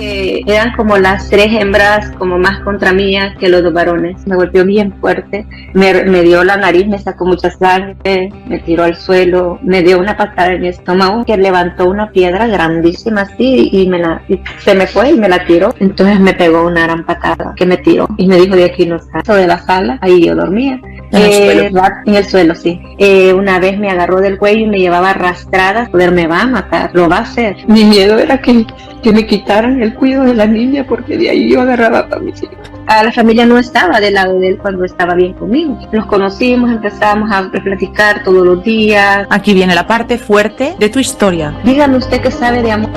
que eran como las 3 hembras como más contra mía que los 2 varones. Me golpeó bien fuerte, me dio la nariz, me sacó mucha sangre, me tiró al suelo, me dio una patada en mi estómago que levantó una piedra grandísima así y se me fue y me la tiró. Entonces me pegó una gran patada que me tiró y me dijo: de aquí no salgo. De la sala, ahí yo dormía. En el suelo, sí. Una vez me agarró del cuello y me llevaba arrastrada. Me va a matar, lo va a hacer. Mi miedo era que me quitaran el cuidado de la niña, porque de ahí yo agarraba para mis hijos. A la familia no estaba del lado de él cuando estaba bien conmigo. Nos conocimos, empezamos a platicar todos los días. Aquí viene la parte fuerte de tu historia. Dígame usted qué sabe de amor.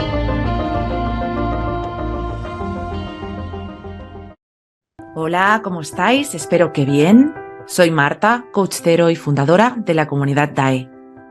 Hola, ¿cómo estáis? Espero que bien. Soy Marta, coach cero y fundadora de la comunidad DAE.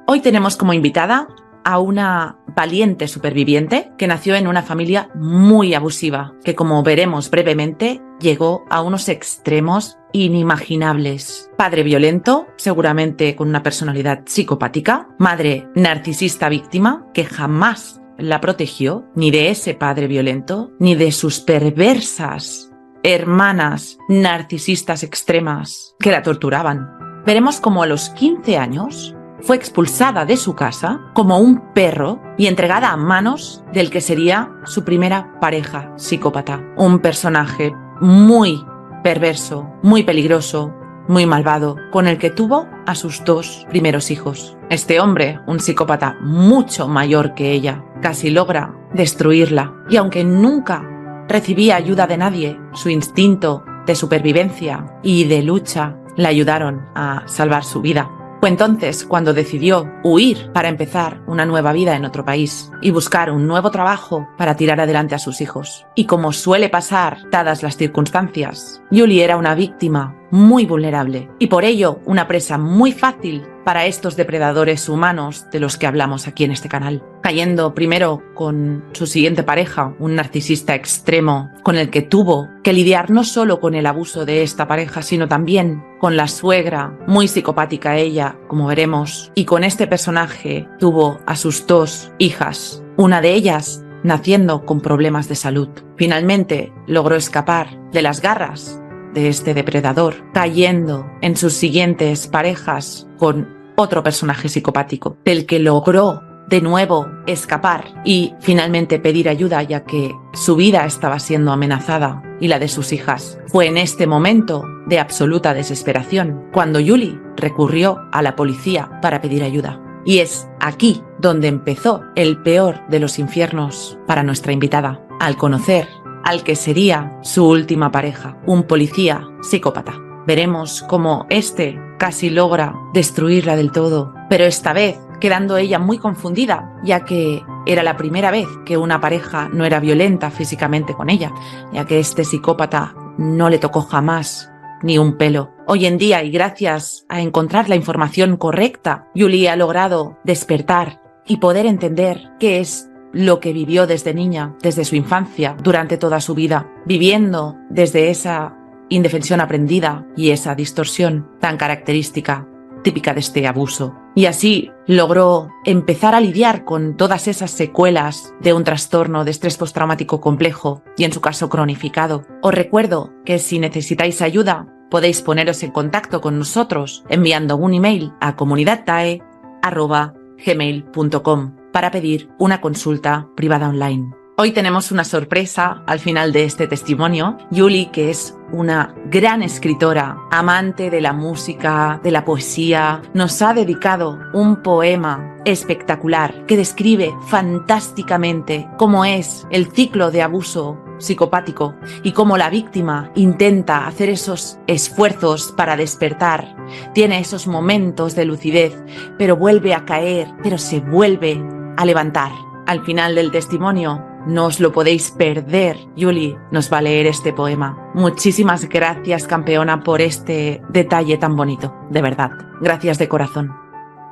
Hoy tenemos como invitada a una valiente superviviente que nació en una familia muy abusiva, que, como veremos brevemente, llegó a unos extremos inimaginables. Padre violento, seguramente con una personalidad psicopática. Madre narcisista víctima, que jamás la protegió ni de ese padre violento, ni de sus perversas hermanas narcisistas extremas que la torturaban. Veremos cómo a los 15 años fue expulsada de su casa como un perro y entregada a manos del que sería su primera pareja psicópata. Un personaje muy perverso, muy peligroso, muy malvado, con el que tuvo a sus 2 primeros hijos. Este hombre, un psicópata mucho mayor que ella, casi logra destruirla. Y aunque nunca recibía ayuda de nadie, su instinto de supervivencia y de lucha le ayudaron a salvar su vida. Fue entonces cuando decidió huir para empezar una nueva vida en otro país y buscar un nuevo trabajo para tirar adelante a sus hijos. Y como suele pasar dadas las circunstancias, Julie era una víctima muy vulnerable y por ello una presa muy fácil para estos depredadores humanos de los que hablamos aquí en este canal, cayendo primero con su siguiente pareja, un narcisista extremo con el que tuvo que lidiar no solo con el abuso de esta pareja, sino también con la suegra, muy psicopática ella, como veremos, y con este personaje tuvo a sus 2 hijas, una de ellas naciendo con problemas de salud. Finalmente logró escapar de las garras de este depredador, cayendo en sus siguientes parejas con otro personaje psicopático, del que logró de nuevo escapar y finalmente pedir ayuda, ya que su vida estaba siendo amenazada y la de sus hijas. Fue en este momento de absoluta desesperación cuando Julie recurrió a la policía para pedir ayuda. Y es aquí donde empezó el peor de los infiernos para nuestra invitada, al conocer al que sería su última pareja, un policía psicópata. Veremos cómo este casi logra destruirla del todo, pero esta vez quedando ella muy confundida, ya que era la primera vez que una pareja no era violenta físicamente con ella, ya que este psicópata no le tocó jamás ni un pelo. Hoy en día, y gracias a encontrar la información correcta, Julie ha logrado despertar y poder entender qué es lo que vivió desde niña, desde su infancia, durante toda su vida, viviendo desde esa indefensión aprendida y esa distorsión tan característica, típica de este abuso. Y así logró empezar a lidiar con todas esas secuelas de un trastorno de estrés postraumático complejo y en su caso cronificado. Os recuerdo que si necesitáis ayuda, podéis poneros en contacto con nosotros enviando un email a comunidaddae@gmail.com para pedir una consulta privada online. Hoy tenemos una sorpresa al final de este testimonio. Julie, que es una gran escritora, amante de la música, de la poesía, nos ha dedicado un poema espectacular que describe fantásticamente cómo es el ciclo de abuso psicopático y cómo la víctima intenta hacer esos esfuerzos para despertar. Tiene esos momentos de lucidez, pero vuelve a caer, pero se vuelve a levantar. Al final del testimonio, no os lo podéis perder. Julie nos va a leer este poema. Muchísimas gracias, campeona, por este detalle tan bonito. De verdad, gracias de corazón.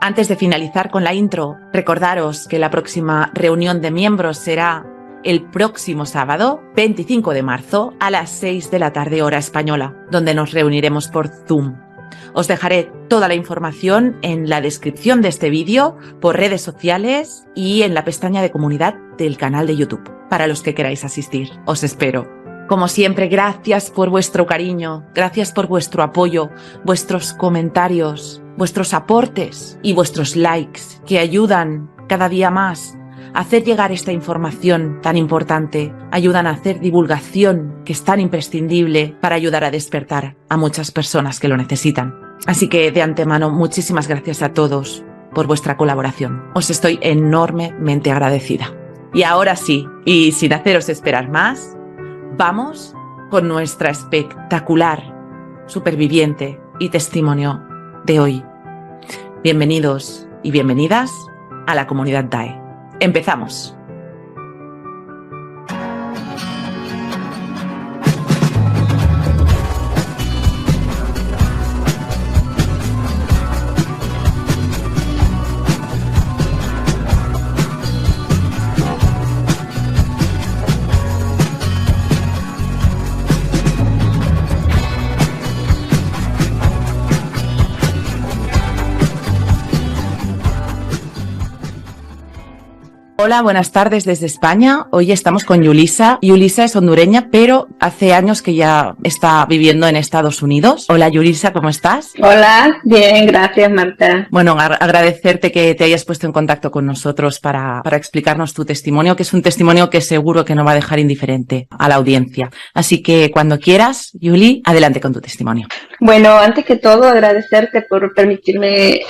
Antes de finalizar con la intro, recordaros que la próxima reunión de miembros será el próximo sábado, 25 de marzo, a las 6 de la tarde hora española, donde nos reuniremos por Zoom. Os dejaré toda la información en la descripción de este vídeo, por redes sociales y en la pestaña de comunidad del canal de YouTube, para los que queráis asistir. Os espero. Como siempre, gracias por vuestro cariño, gracias por vuestro apoyo, vuestros comentarios, vuestros aportes y vuestros likes, que ayudan cada día más a hacer llegar esta información tan importante, ayudan a hacer divulgación que es tan imprescindible para ayudar a despertar a muchas personas que lo necesitan. Así que de antemano, muchísimas gracias a todos por vuestra colaboración. Os estoy enormemente agradecida. Y ahora sí, y sin haceros esperar más, vamos con nuestra espectacular superviviente y testimonio de hoy. Bienvenidos y bienvenidas a la comunidad DAE. Empezamos. Hola, buenas tardes desde España. Hoy estamos con Yulisa. Yulisa es hondureña, pero hace años que ya está viviendo en Estados Unidos. Hola, Yulisa, ¿cómo estás? Hola, bien, gracias, Marta. Bueno, agradecerte que te hayas puesto en contacto con nosotros para explicarnos tu testimonio, que es un testimonio que seguro que no va a dejar indiferente a la audiencia. Así que cuando quieras, Yuli, adelante con tu testimonio. Bueno, antes que todo, agradecerte por permitirme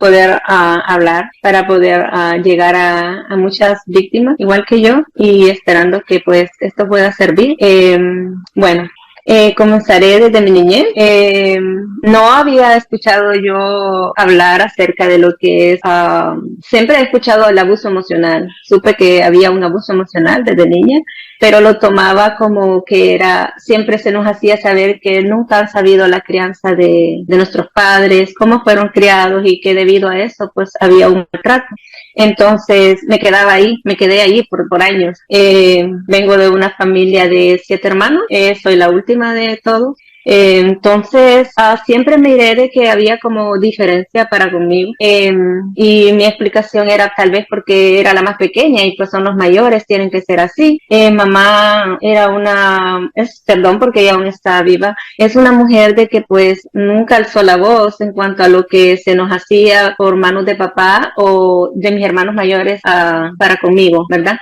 poder hablar, para poder llegar a muchas víctimas, igual que yo, y esperando que pues esto pueda servir. Comenzaré desde mi niñez. No había escuchado yo hablar acerca de lo que es, siempre he escuchado el abuso emocional. Supe que había un abuso emocional desde niña, pero lo tomaba como que siempre se nos hacía saber que nunca han sabido la crianza de nuestros padres, cómo fueron criados, y que debido a eso pues había un maltrato. Entonces me quedé ahí por años. Vengo de una familia de 7 hermanos, soy la última de todos. Entonces siempre miré de que había como diferencia para conmigo, y mi explicación era tal vez porque era la más pequeña y pues son los mayores, tienen que ser así. Mamá era perdón porque ella aún está viva, es una mujer de que pues nunca alzó la voz en cuanto a lo que se nos hacía por manos de papá o de mis hermanos mayores para conmigo, ¿verdad?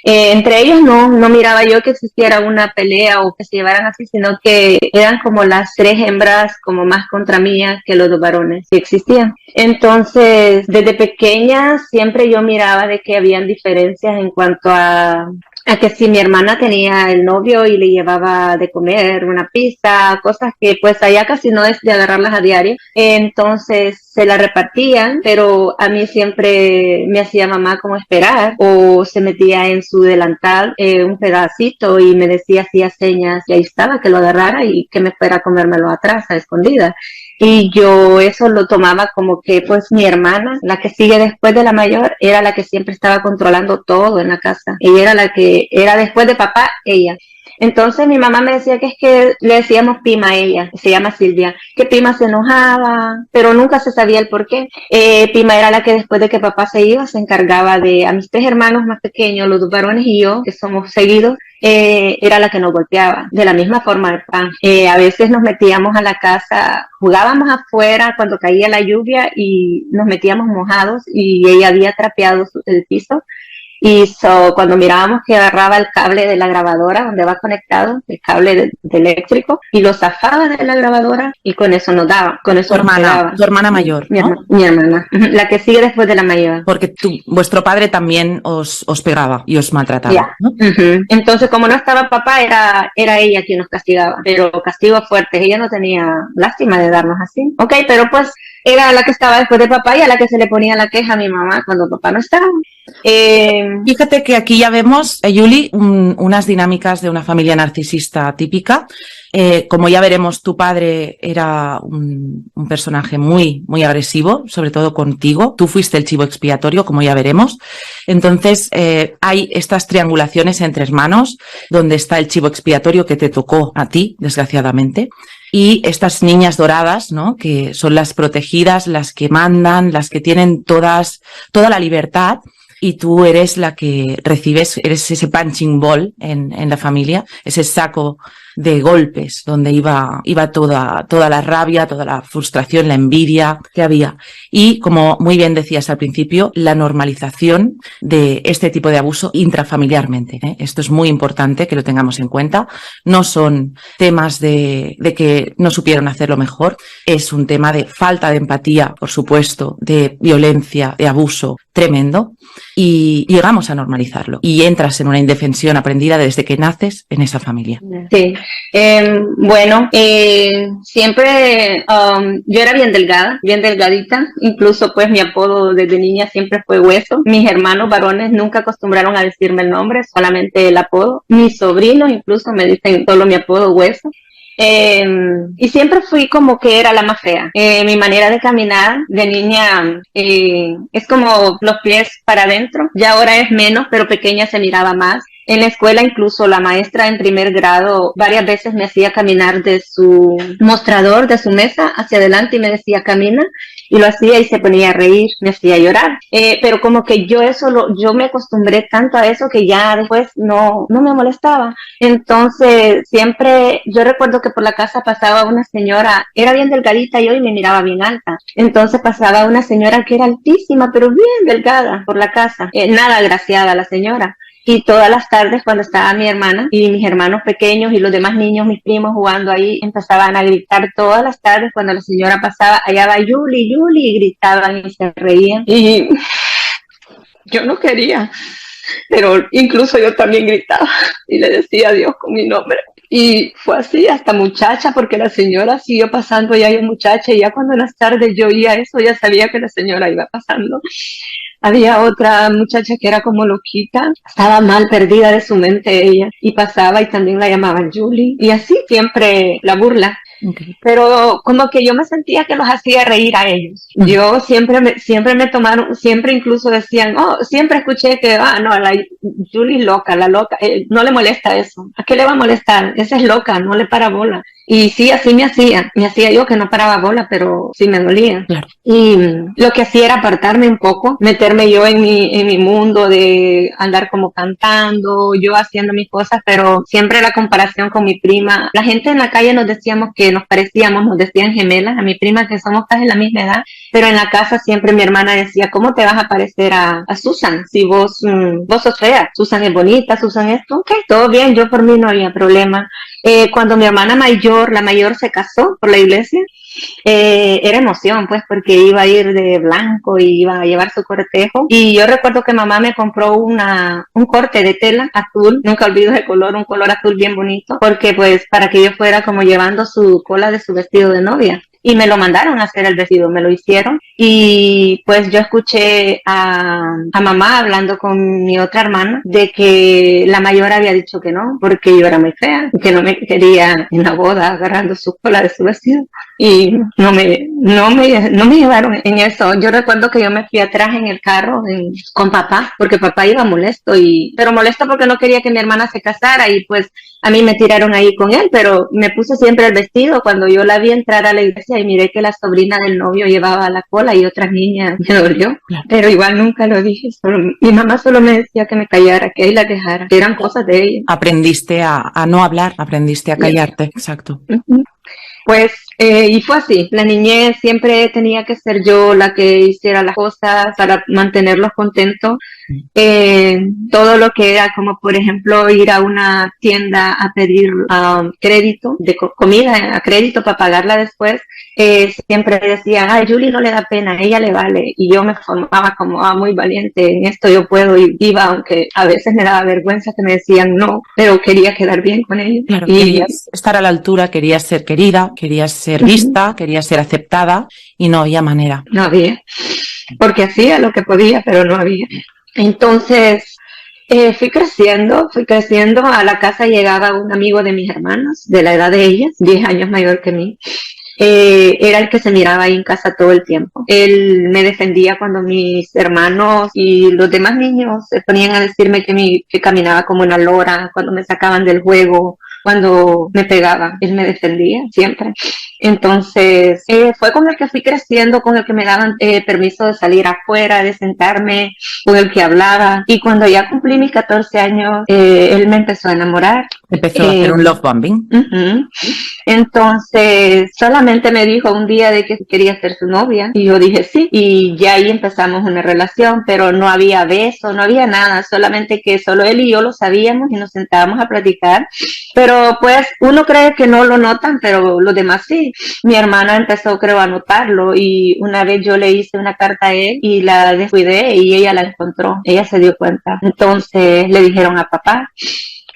Entre ellos no miraba yo que existiera una pelea o que se llevaran así, sino que eran como las 3 hembras como más contra mía que los 2 varones que existían. Entonces, desde pequeña siempre yo miraba de que habían diferencias en cuanto a que si mi hermana tenía el novio y le llevaba de comer una pizza, cosas que pues allá casi no es de agarrarlas a diario, entonces se la repartían, pero a mí siempre me hacía mamá como esperar, o se metía en su delantal un pedacito y me decía, hacía señas y ahí estaba, que lo agarrara y que me fuera a comérmelo atrás a escondidas. Y yo eso lo tomaba como que pues mi hermana, la que sigue después de la mayor, era la que siempre estaba controlando todo en la casa. Ella era la que era después de papá, ella. Entonces mi mamá me decía que es que le decíamos Pima a ella, se llama Silvia, que Pima se enojaba, pero nunca se sabía el por qué. Pima era la que después de que papá se iba, se encargaba de a mis 3 hermanos más pequeños, los 2 varones y yo, que somos seguidos, era la que nos golpeaba, de la misma forma de papá. A veces nos metíamos a la casa, jugábamos afuera cuando caía la lluvia y nos metíamos mojados y ella había trapeado el piso. Y cuando mirábamos que agarraba el cable de la grabadora donde va conectado, el cable de eléctrico, y lo zafaba de la grabadora y con eso nos daba, con eso nos pegaba. Tu hermana mayor, ¿no? Mi hermana, la que sigue después de la mayor. Porque vuestro padre también os pegaba y os maltrataba, Yeah. ¿no? Entonces, como no estaba papá, era ella quien nos castigaba, pero castigos fuertes. Ella no tenía lástima de darnos así. Ok, pero pues era la que estaba después de papá y a la que se le ponía la queja a mi mamá cuando papá no estaba. Fíjate que aquí ya vemos, Yuli, unas dinámicas de una familia narcisista típica. Como ya veremos, tu padre era un personaje muy, muy agresivo, sobre todo contigo. Tú fuiste el chivo expiatorio, como ya veremos. Entonces, hay estas triangulaciones entre hermanos, donde está el chivo expiatorio que te tocó a ti, desgraciadamente. y estas niñas doradas, ¿no? Que son las protegidas, las que mandan, las que tienen toda la libertad. Y tú eres la que recibes, eres ese punching ball en la familia, ese saco de golpes donde iba toda la rabia, toda la frustración, la envidia que había. Y como muy bien decías al principio, la normalización de este tipo de abuso intrafamiliarmente, ¿eh? Esto es muy importante que lo tengamos en cuenta. No son temas de que no supieron hacerlo mejor, es un tema de falta de empatía, por supuesto, de violencia, de abuso tremendo, y llegamos a normalizarlo y entras en una indefensión aprendida desde que naces en esa familia. Sí, bueno, siempre yo era bien delgada, bien delgadita, incluso pues mi apodo desde niña siempre fue Hueso. Mis hermanos varones nunca acostumbraron a decirme el nombre, solamente el apodo. Mis sobrinos incluso me dicen solo mi apodo Hueso. Y siempre fui como que era la más fea. Mi manera de caminar de niña es como los pies para adentro. Ya ahora es menos, pero pequeña se miraba más. En la escuela incluso la maestra en primer grado varias veces me hacía caminar de su mostrador, de su mesa hacia adelante y me decía camina, y lo hacía y se ponía a reír, me hacía llorar. Pero como que yo yo me acostumbré tanto a eso que ya después no me molestaba. Entonces siempre, yo recuerdo que por la casa pasaba una señora, era bien delgadita yo y me miraba bien alta. Entonces pasaba una señora que era altísima, pero bien delgada por la casa, nada agraciada la señora. Y todas las tardes cuando estaba mi hermana y mis hermanos pequeños y los demás niños, mis primos jugando ahí, empezaban a gritar todas las tardes cuando la señora pasaba, allá va Yuli, Yuli, y gritaban y se reían. Y yo no quería, pero incluso yo también gritaba y le decía adiós con mi nombre. Y fue así hasta muchacha, porque la señora siguió pasando ya yo muchacha, y ya cuando en las tardes yo oía eso, ya sabía que la señora iba pasando. Había otra muchacha que era como loquita, estaba mal perdida de su mente ella, y pasaba y también la llamaban Julie, y así siempre la burla. Okay. Pero como que yo me sentía que los hacía reír a ellos. Yo siempre me tomaron, siempre incluso decían, siempre escuché que, no, la Julie loca, la loca, no le molesta eso. ¿A qué le va a molestar? Esa es loca, no le para bola. Y sí, así me hacía yo que no paraba bola, pero sí me dolía. Claro. Y lo que hacía era apartarme un poco, meterme yo en mi mundo de andar como cantando, yo haciendo mis cosas, pero siempre la comparación con mi prima. La gente en la calle nos decíamos que nos parecíamos, nos decían gemelas, a mi prima que somos casi la misma edad, pero en la casa siempre mi hermana decía, ¿cómo te vas a parecer a Susan si vos sos fea? Susan es bonita, Susan esto, ok, todo bien, yo por mí no había problema. Cuando mi hermana mayor, la mayor, se casó por la iglesia, era emoción, pues, porque iba a ir de blanco y iba a llevar su cortejo. Y yo recuerdo que mamá me compró un corte de tela azul, nunca olvido ese color, un color azul bien bonito, porque pues para que yo fuera como llevando su cola de su vestido de novia. Y me lo mandaron a hacer el vestido, me lo hicieron. Y pues yo escuché a mamá hablando con mi otra hermana de que la mayor había dicho que no, porque yo era muy fea, que no me quería en la boda agarrando su cola de su vestido. Y no me llevaron en eso. Yo recuerdo que yo me fui atrás en el carro con papá, porque papá iba molesto, pero molesto porque no quería que mi hermana se casara, y pues a mí me tiraron ahí con él, pero me puse siempre el vestido. Cuando yo la vi entrar a la iglesia y miré que la sobrina del novio llevaba la cola y otras niñas, me dolió, pero igual nunca lo dije. Mi mamá solo me decía que me callara, que ahí la dejara, que eran cosas de ella. Aprendiste a no hablar, aprendiste a callarte, exacto. Uh-huh. Pues, y fue así, la niñez siempre tenía que ser yo la que hiciera las cosas para mantenerlos contentos. Todo lo que era como, por ejemplo, ir a una tienda a pedir crédito de comida a crédito para pagarla después, siempre decían, ay, Julie no le da pena, a ella le vale, y yo me formaba como, muy valiente, en esto yo puedo, y iba, aunque a veces me daba vergüenza que me decían no, pero quería quedar bien con ellos. Claro, querías estar a la altura, querías ser querida, querías ser vista, querías ser aceptada, y no había manera. No había, porque hacía lo que podía, pero no había. Entonces, fui creciendo, a la casa llegaba un amigo de mis hermanos, de la edad de ellas, 10 años mayor que mí. Era el que se miraba ahí en casa todo el tiempo. Él me defendía cuando mis hermanos y los demás niños se ponían a decirme que caminaba como una lora, cuando me sacaban del juego, cuando me pegaba. Él me defendía siempre. Entonces, fue con el que fui creciendo, con el que me daban permiso de salir afuera, de sentarme, con el que hablaba. Y cuando ya cumplí mis 14 años, él me empezó a enamorar. Empezó a hacer un love bombing. Entonces, solamente me dijo un día de que quería ser su novia. Y yo dije sí. Y ya ahí empezamos una relación, pero no había beso, no había nada. Solamente que solo él y yo lo sabíamos y nos sentábamos a platicar. Pero pues uno cree que no lo notan, pero los demás sí. Mi hermana empezó, creo, a notarlo, y una vez yo le hice una carta a él y la descuidé y ella la encontró. Ella se dio cuenta. Entonces le dijeron a papá.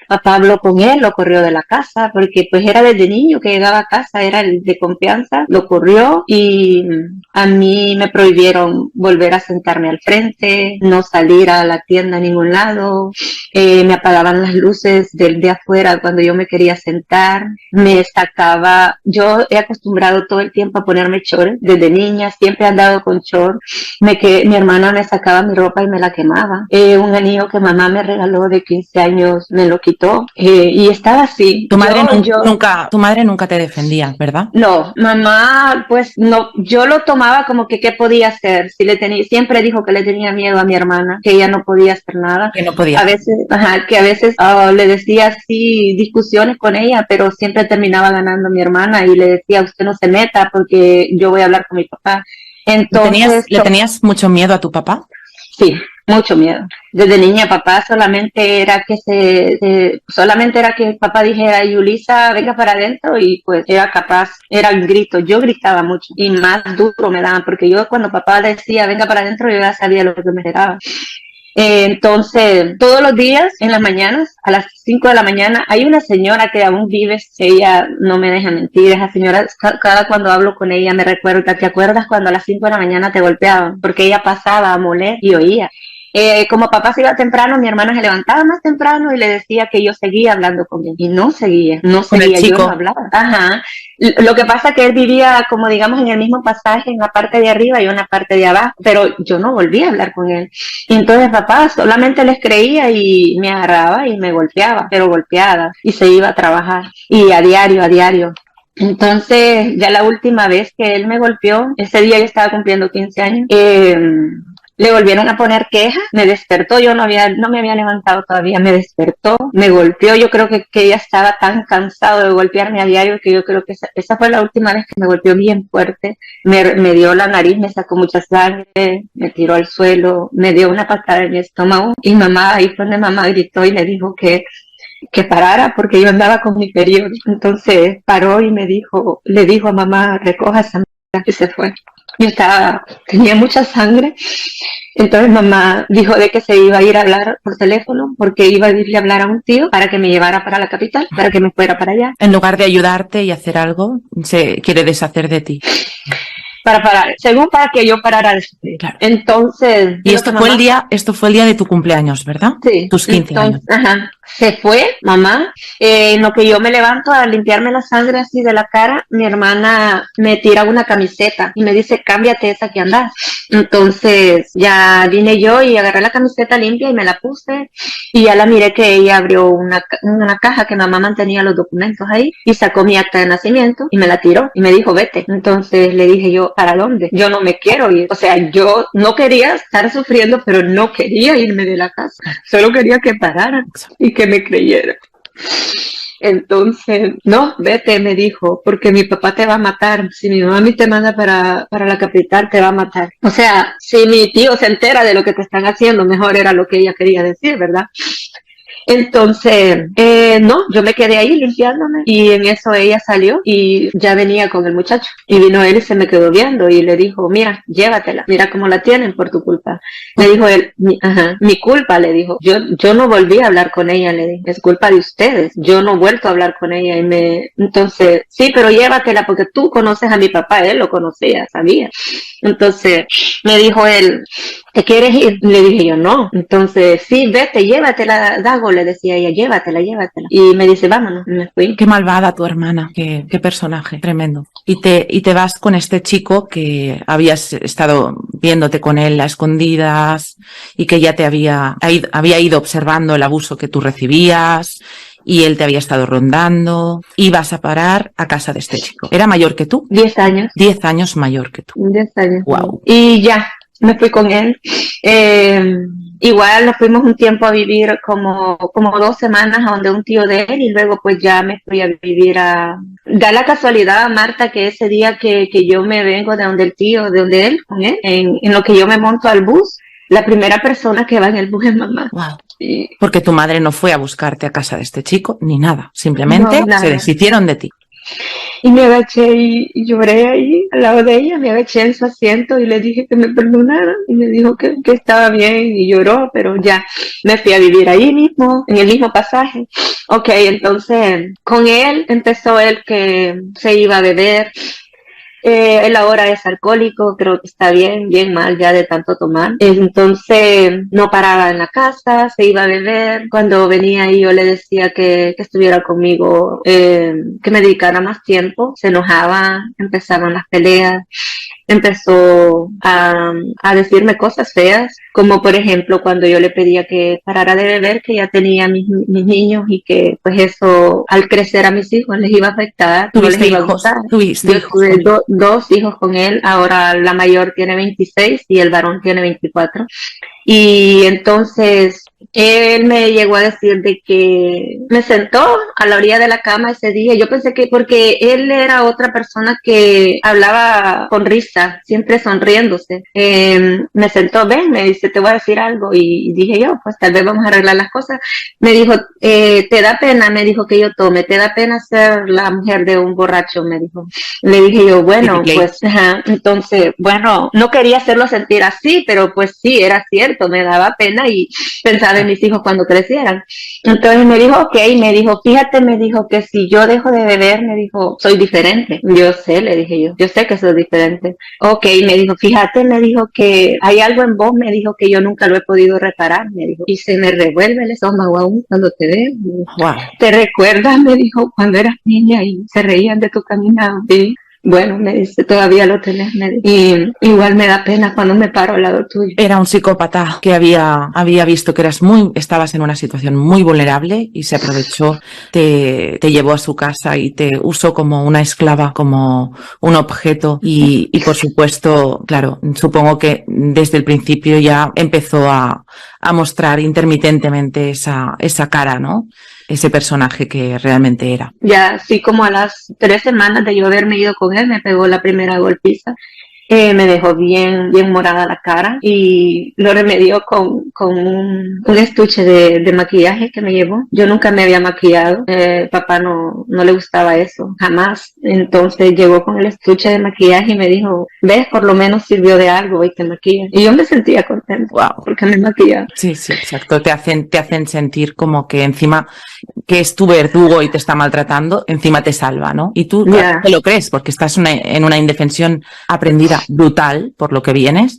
Papá habló con él, lo corrió de la casa, porque pues era desde niño que llegaba a casa, era el de confianza, lo corrió y a mí me prohibieron volver a sentarme al frente, no salir a la tienda a ningún lado, me apagaban las luces del de afuera cuando yo me quería sentar, me sacaba, yo he acostumbrado todo el tiempo a ponerme shorts, desde niña siempre he andado con shorts, mi hermana me sacaba mi ropa y me la quemaba, un anillo que mamá me regaló de 15 años me lo quitó. Y estaba así. Tu madre nunca te defendía, ¿verdad? No, mamá, pues no, yo lo tomaba como que qué podía hacer. Siempre dijo que le tenía miedo a mi hermana, que ella no podía hacer nada. Que no podía. A veces le decía así discusiones con ella, pero siempre terminaba ganando mi hermana y le decía, usted no se meta porque yo voy a hablar con mi papá. Entonces, ¿Le tenías mucho miedo a tu papá? Sí, mucho miedo. Desde niña papá solamente era que el papá dijera, Yulisa, venga para adentro, y pues era capaz, era el grito. Yo gritaba mucho y más duro me daban, porque yo cuando papá decía, venga para adentro, yo ya sabía lo que me esperaba. Entonces, todos los días, en las mañanas, a las 5 de la mañana, hay una señora que aún vive, ella no me deja mentir, esa señora, cada cuando hablo con ella me recuerda, ¿te acuerdas cuando a las 5 de la mañana te golpeaban? Porque ella pasaba a moler y oía. Como papá se iba temprano, mi hermana se levantaba más temprano y le decía que yo seguía hablando con él. Y no seguía, yo no hablaba. Ajá. Lo que pasa es que él vivía, como digamos, en el mismo pasaje, en la parte de arriba y yo en la parte de abajo, pero yo no volví a hablar con él. Y entonces papá solamente les creía y me agarraba y me golpeaba, pero golpeada, y se iba a trabajar. Y a diario. Entonces, ya la última vez que él me golpeó, ese día yo estaba cumpliendo 15 años, le volvieron a poner queja, me despertó, yo no me había levantado todavía, me despertó, me golpeó, yo creo que ella estaba tan cansado de golpearme a diario que yo creo que esa fue la última vez que me golpeó bien fuerte, me dio la nariz, me sacó mucha sangre, me tiró al suelo, me dio una patada en mi estómago, y ahí fue donde mamá gritó y le dijo que parara porque yo andaba con mi periodo. Entonces paró y le dijo a mamá, recoja esa mierda, y se fue. Yo tenía mucha sangre, entonces mamá dijo de que se iba a ir a hablar por teléfono porque iba a irle a hablar a un tío para que me llevara para la capital, para que me fuera para allá. En lugar de ayudarte y hacer algo, se quiere deshacer de ti. Para que yo parara de sufrir. Claro. Entonces... Y esto fue el día de tu cumpleaños, ¿verdad? Sí. Tus 15 años. Ajá. Se fue, mamá. En lo que yo me levanto a limpiarme la sangre así de la cara, mi hermana me tira una camiseta y me dice, cámbiate esa que andas. Entonces ya vine yo y agarré la camiseta limpia y me la puse, y ya la miré que ella abrió una caja que mamá mantenía los documentos ahí y sacó mi acta de nacimiento y me la tiró y me dijo, vete. Entonces le dije yo, ¿para dónde? Yo no me quiero ir. O sea, yo no quería estar sufriendo, pero no quería irme de la casa. Solo quería que pararan y que me creyeran. Entonces, no, vete, me dijo, porque mi papá te va a matar. Si mi mamá te manda para la capital, te va a matar. O sea, si mi tío se entera de lo que te están haciendo, mejor era lo que ella quería decir, ¿verdad? Entonces, no, yo me quedé ahí limpiándome, y en eso ella salió y ya venía con el muchacho, y vino él y se me quedó viendo y le dijo, mira, llévatela, mira cómo la tienen por tu culpa. Le dijo él, mi culpa, le dijo, yo no volví a hablar con ella, le dije, es culpa de ustedes, yo no he vuelto a hablar con ella. Entonces, sí, pero llévatela porque tú conoces a mi papá, él lo conocía, sabía. Entonces me dijo él, ¿te quieres ir? Le dije yo, no. Entonces, sí, vete, llévatela, Dago, le decía ella, llévatela. Y me dice, vámonos, y me fui. Qué malvada tu hermana, qué personaje, tremendo. Y te vas con este chico que habías estado viéndote con él a escondidas y que ya te había ido observando el abuso que tú recibías y él te había estado rondando, ibas a parar a casa de este chico. ¿Era mayor que tú? 10 años. 10 años mayor que tú. 10 años. Wow. Y ya, me fui con él. Igual nos fuimos un tiempo a vivir como 2 semanas a donde un tío de él y luego pues ya me fui a vivir a... Da la casualidad, Marta, que ese día que yo me vengo de donde el tío, de donde él, con él, en lo que yo me monto al bus, la primera persona que va en el bus es mamá. Wow. Sí. Porque tu madre no fue a buscarte a casa de este chico ni nada, simplemente No, nada. se deshicieron de ti. Y me agaché y lloré ahí al lado de ella, me agaché en su asiento y le dije que me perdonara y me dijo que estaba bien y lloró, pero ya me fui a vivir ahí mismo, en el mismo pasaje. Ok, entonces con él empezó él que se iba a beber. Él ahora es alcohólico, creo que está bien mal ya de tanto tomar. Entonces no paraba en la casa, se iba a beber. Cuando venía y yo le decía que estuviera conmigo, que me dedicara más tiempo, se enojaba, empezaban las peleas. Empezó a decirme cosas feas, como por ejemplo cuando yo le pedía que parara de beber, que ya tenía mis niños y que pues eso al crecer a mis hijos les iba a afectar, no les iba a gustar. ¿Tuviste hijos? Yo tuve 2 hijos con él, ahora la mayor tiene 26 y el varón tiene 24. Y entonces él me llegó a decir de que me sentó a la orilla de la cama ese día. Yo pensé que porque él era otra persona que hablaba con risa, siempre sonriéndose. Me sentó, ven, me dice, te voy a decir algo. Y dije yo, pues tal vez vamos a arreglar las cosas. Me dijo, ¿te da pena? Me dijo que yo tome. ¿Te da pena ser la mujer de un borracho? Me dijo. Le dije yo, bueno, pues, entonces, bueno, no quería hacerlo sentir así, pero pues sí, era cierto, me daba pena y pensaba en mis hijos cuando crecieran. Entonces me dijo, ok, me dijo, fíjate, me dijo que si yo dejo de beber, me dijo, soy diferente. Yo sé, le dije yo sé que soy diferente. Ok, me dijo, fíjate, me dijo que hay algo en vos, me dijo que yo nunca lo he podido reparar, me dijo, y se me revuelve el estómago aún cuando te veo. Wow. ¿Te recuerdas? Me dijo, cuando eras niña y se reían de tu caminado. Sí. Bueno, me dice, todavía lo tenés, me dice. Y igual me da pena cuando me paro al lado tuyo. Era un psicópata que había visto que estabas en una situación muy vulnerable y se aprovechó, te llevó a su casa y te usó como una esclava, como un objeto y por supuesto, claro, supongo que desde el principio ya empezó a mostrar intermitentemente esa cara, ¿no? Ese personaje que realmente era. Ya, así como a las 3 semanas de yo haberme ido con él, me pegó la primera golpiza. Me dejó bien morada la cara y lo remedió con un estuche de maquillaje que me llevó. Yo nunca me había maquillado, papá no le gustaba eso, jamás. Entonces llegó con el estuche de maquillaje y me dijo, ves, por lo menos sirvió de algo y te maquillas. Y yo me sentía contenta, wow, porque me maquillaba. Sí, exacto. Te hacen sentir como que encima que es tu verdugo y te está maltratando, encima te salva, ¿no? Y tú te lo crees porque estás en una indefensión aprendida brutal por lo que vienes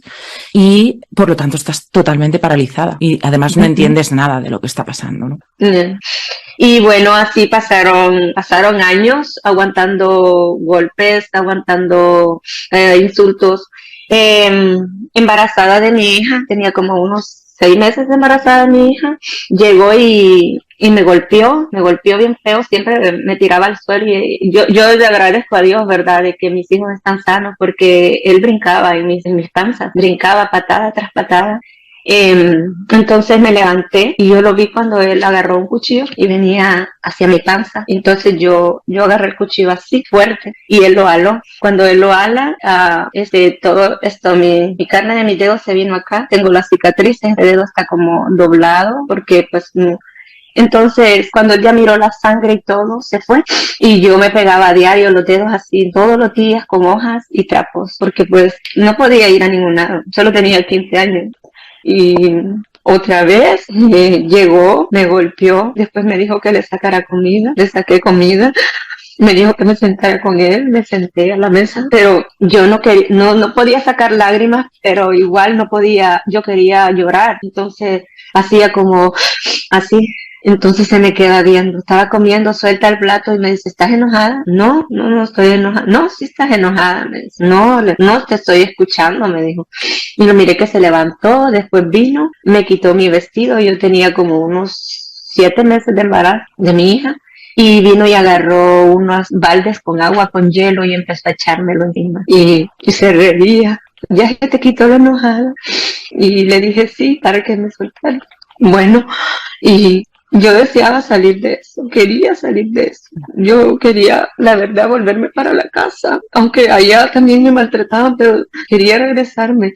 y por lo tanto estás totalmente paralizada y además no entiendes nada de lo que está pasando, ¿no? Y bueno, así pasaron años aguantando golpes, aguantando insultos. Embarazada de mi hija, tenía como unos 6 meses de embarazada de mi hija, llegó y me golpeó bien feo, siempre me tiraba al suelo y yo le agradezco a Dios, ¿verdad?, de que mis hijos están sanos porque él brincaba en mis panzas, brincaba patada tras patada. Entonces me levanté y yo lo vi cuando él agarró un cuchillo y venía hacia mi panza. Entonces yo agarré el cuchillo así fuerte y él lo aló. Cuando él lo ala, todo esto, mi carne de mis dedos se vino acá. Tengo las cicatrices, el dedo está como doblado porque pues no. Entonces, cuando él ya miró la sangre y todo, se fue. Y yo me pegaba a diario los dedos así, todos los días con hojas y trapos, porque pues no podía ir a ningún lado. Solo tenía 15 años. Y otra vez llegó, me golpeó, después me dijo que le sacara comida, le saqué comida, me dijo que me sentara con él, me senté a la mesa, pero yo no podía sacar lágrimas, pero igual no podía, yo quería llorar, entonces hacía como así. Entonces se me queda viendo, estaba comiendo, suelta el plato y me dice, ¿estás enojada? No estoy enojada. No, sí estás enojada, me dice. No te estoy escuchando, me dijo. Y lo miré que se levantó, después vino, me quitó mi vestido, yo tenía como unos 7 meses de embarazo de mi hija. Y vino y agarró unos baldes con agua, con hielo y empezó a echármelo encima. Y se reía. Ya se te quitó la enojada. Y le dije sí, para que me soltara. Bueno, y yo deseaba salir de eso, quería salir de eso. Yo quería, la verdad, volverme para la casa, aunque allá también me maltrataban, pero quería regresarme.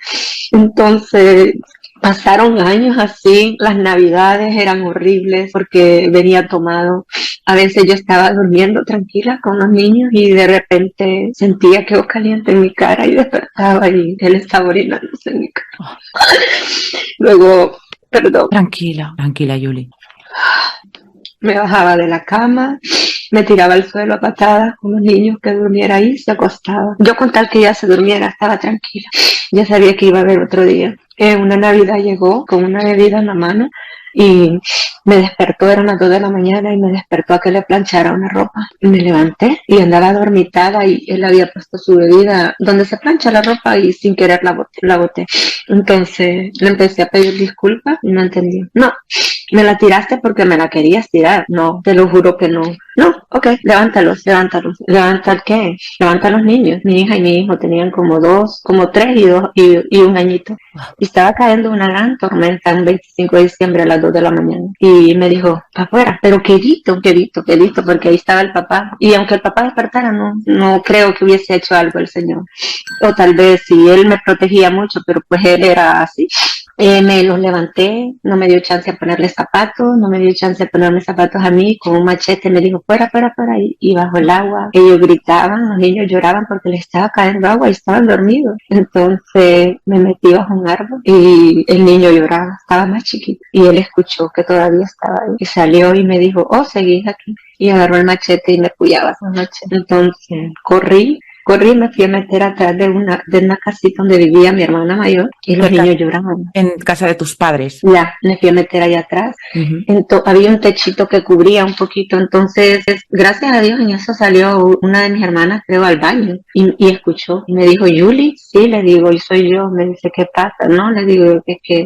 Entonces, pasaron años así, las navidades eran horribles porque venía tomado. A veces yo estaba durmiendo tranquila con los niños y de repente sentía que caliente en mi cara y despertaba y él estaba orinándose en mi cara. Luego, perdón. Tranquila, Yuli. Me bajaba de la cama, me tiraba al suelo a patadas con los niños, que durmiera ahí, se acostaba. Yo con tal que ya se durmiera, estaba tranquila. Ya sabía que iba a haber otro día. Una Navidad llegó con una bebida en la mano y me despertó, eran las 2 de la mañana y me despertó a que le planchara una ropa. Me levanté y andaba dormitada y él había puesto su bebida donde se plancha la ropa y sin querer la boté. Entonces le empecé a pedir disculpas y no entendí. No, me la tiraste porque me la querías tirar. No, te lo juro que no. No, ok, levántalos. ¿Levantar qué? Levanta a los niños. Mi hija y mi hijo tenían como 3 y 1 añito. Y estaba cayendo una gran tormenta un 25 de diciembre a las 2 de la mañana. Y me dijo, para afuera. Pero quedito, porque ahí estaba el papá. Y aunque el papá despertara, no creo que hubiese hecho algo el Señor. O tal vez si él me protegía mucho, pero pues él era así. Me los levanté, no me dio chance de ponerle zapatos, no me dio chance de ponerme zapatos a mí, con un machete me dijo, fuera, y bajo el agua. Ellos gritaban, los niños lloraban porque les estaba cayendo agua y estaban dormidos. Entonces me metí bajo un árbol y el niño lloraba, estaba más chiquito, y él escuchó que todavía estaba ahí, y salió y me dijo, seguís aquí, y agarró el machete y me puyaba esa noche. Entonces corrí y me fui a meter atrás de una casita donde vivía mi hermana mayor y los niños lloraban. En casa de tus padres. Ya, me fui a meter allá atrás. Había un techito que cubría un poquito, entonces, gracias a Dios, en eso salió una de mis hermanas, creo, al baño y escuchó. Y me dijo, Yuli, sí, le digo, y soy yo. Me dice, ¿qué pasa? No, le digo, es que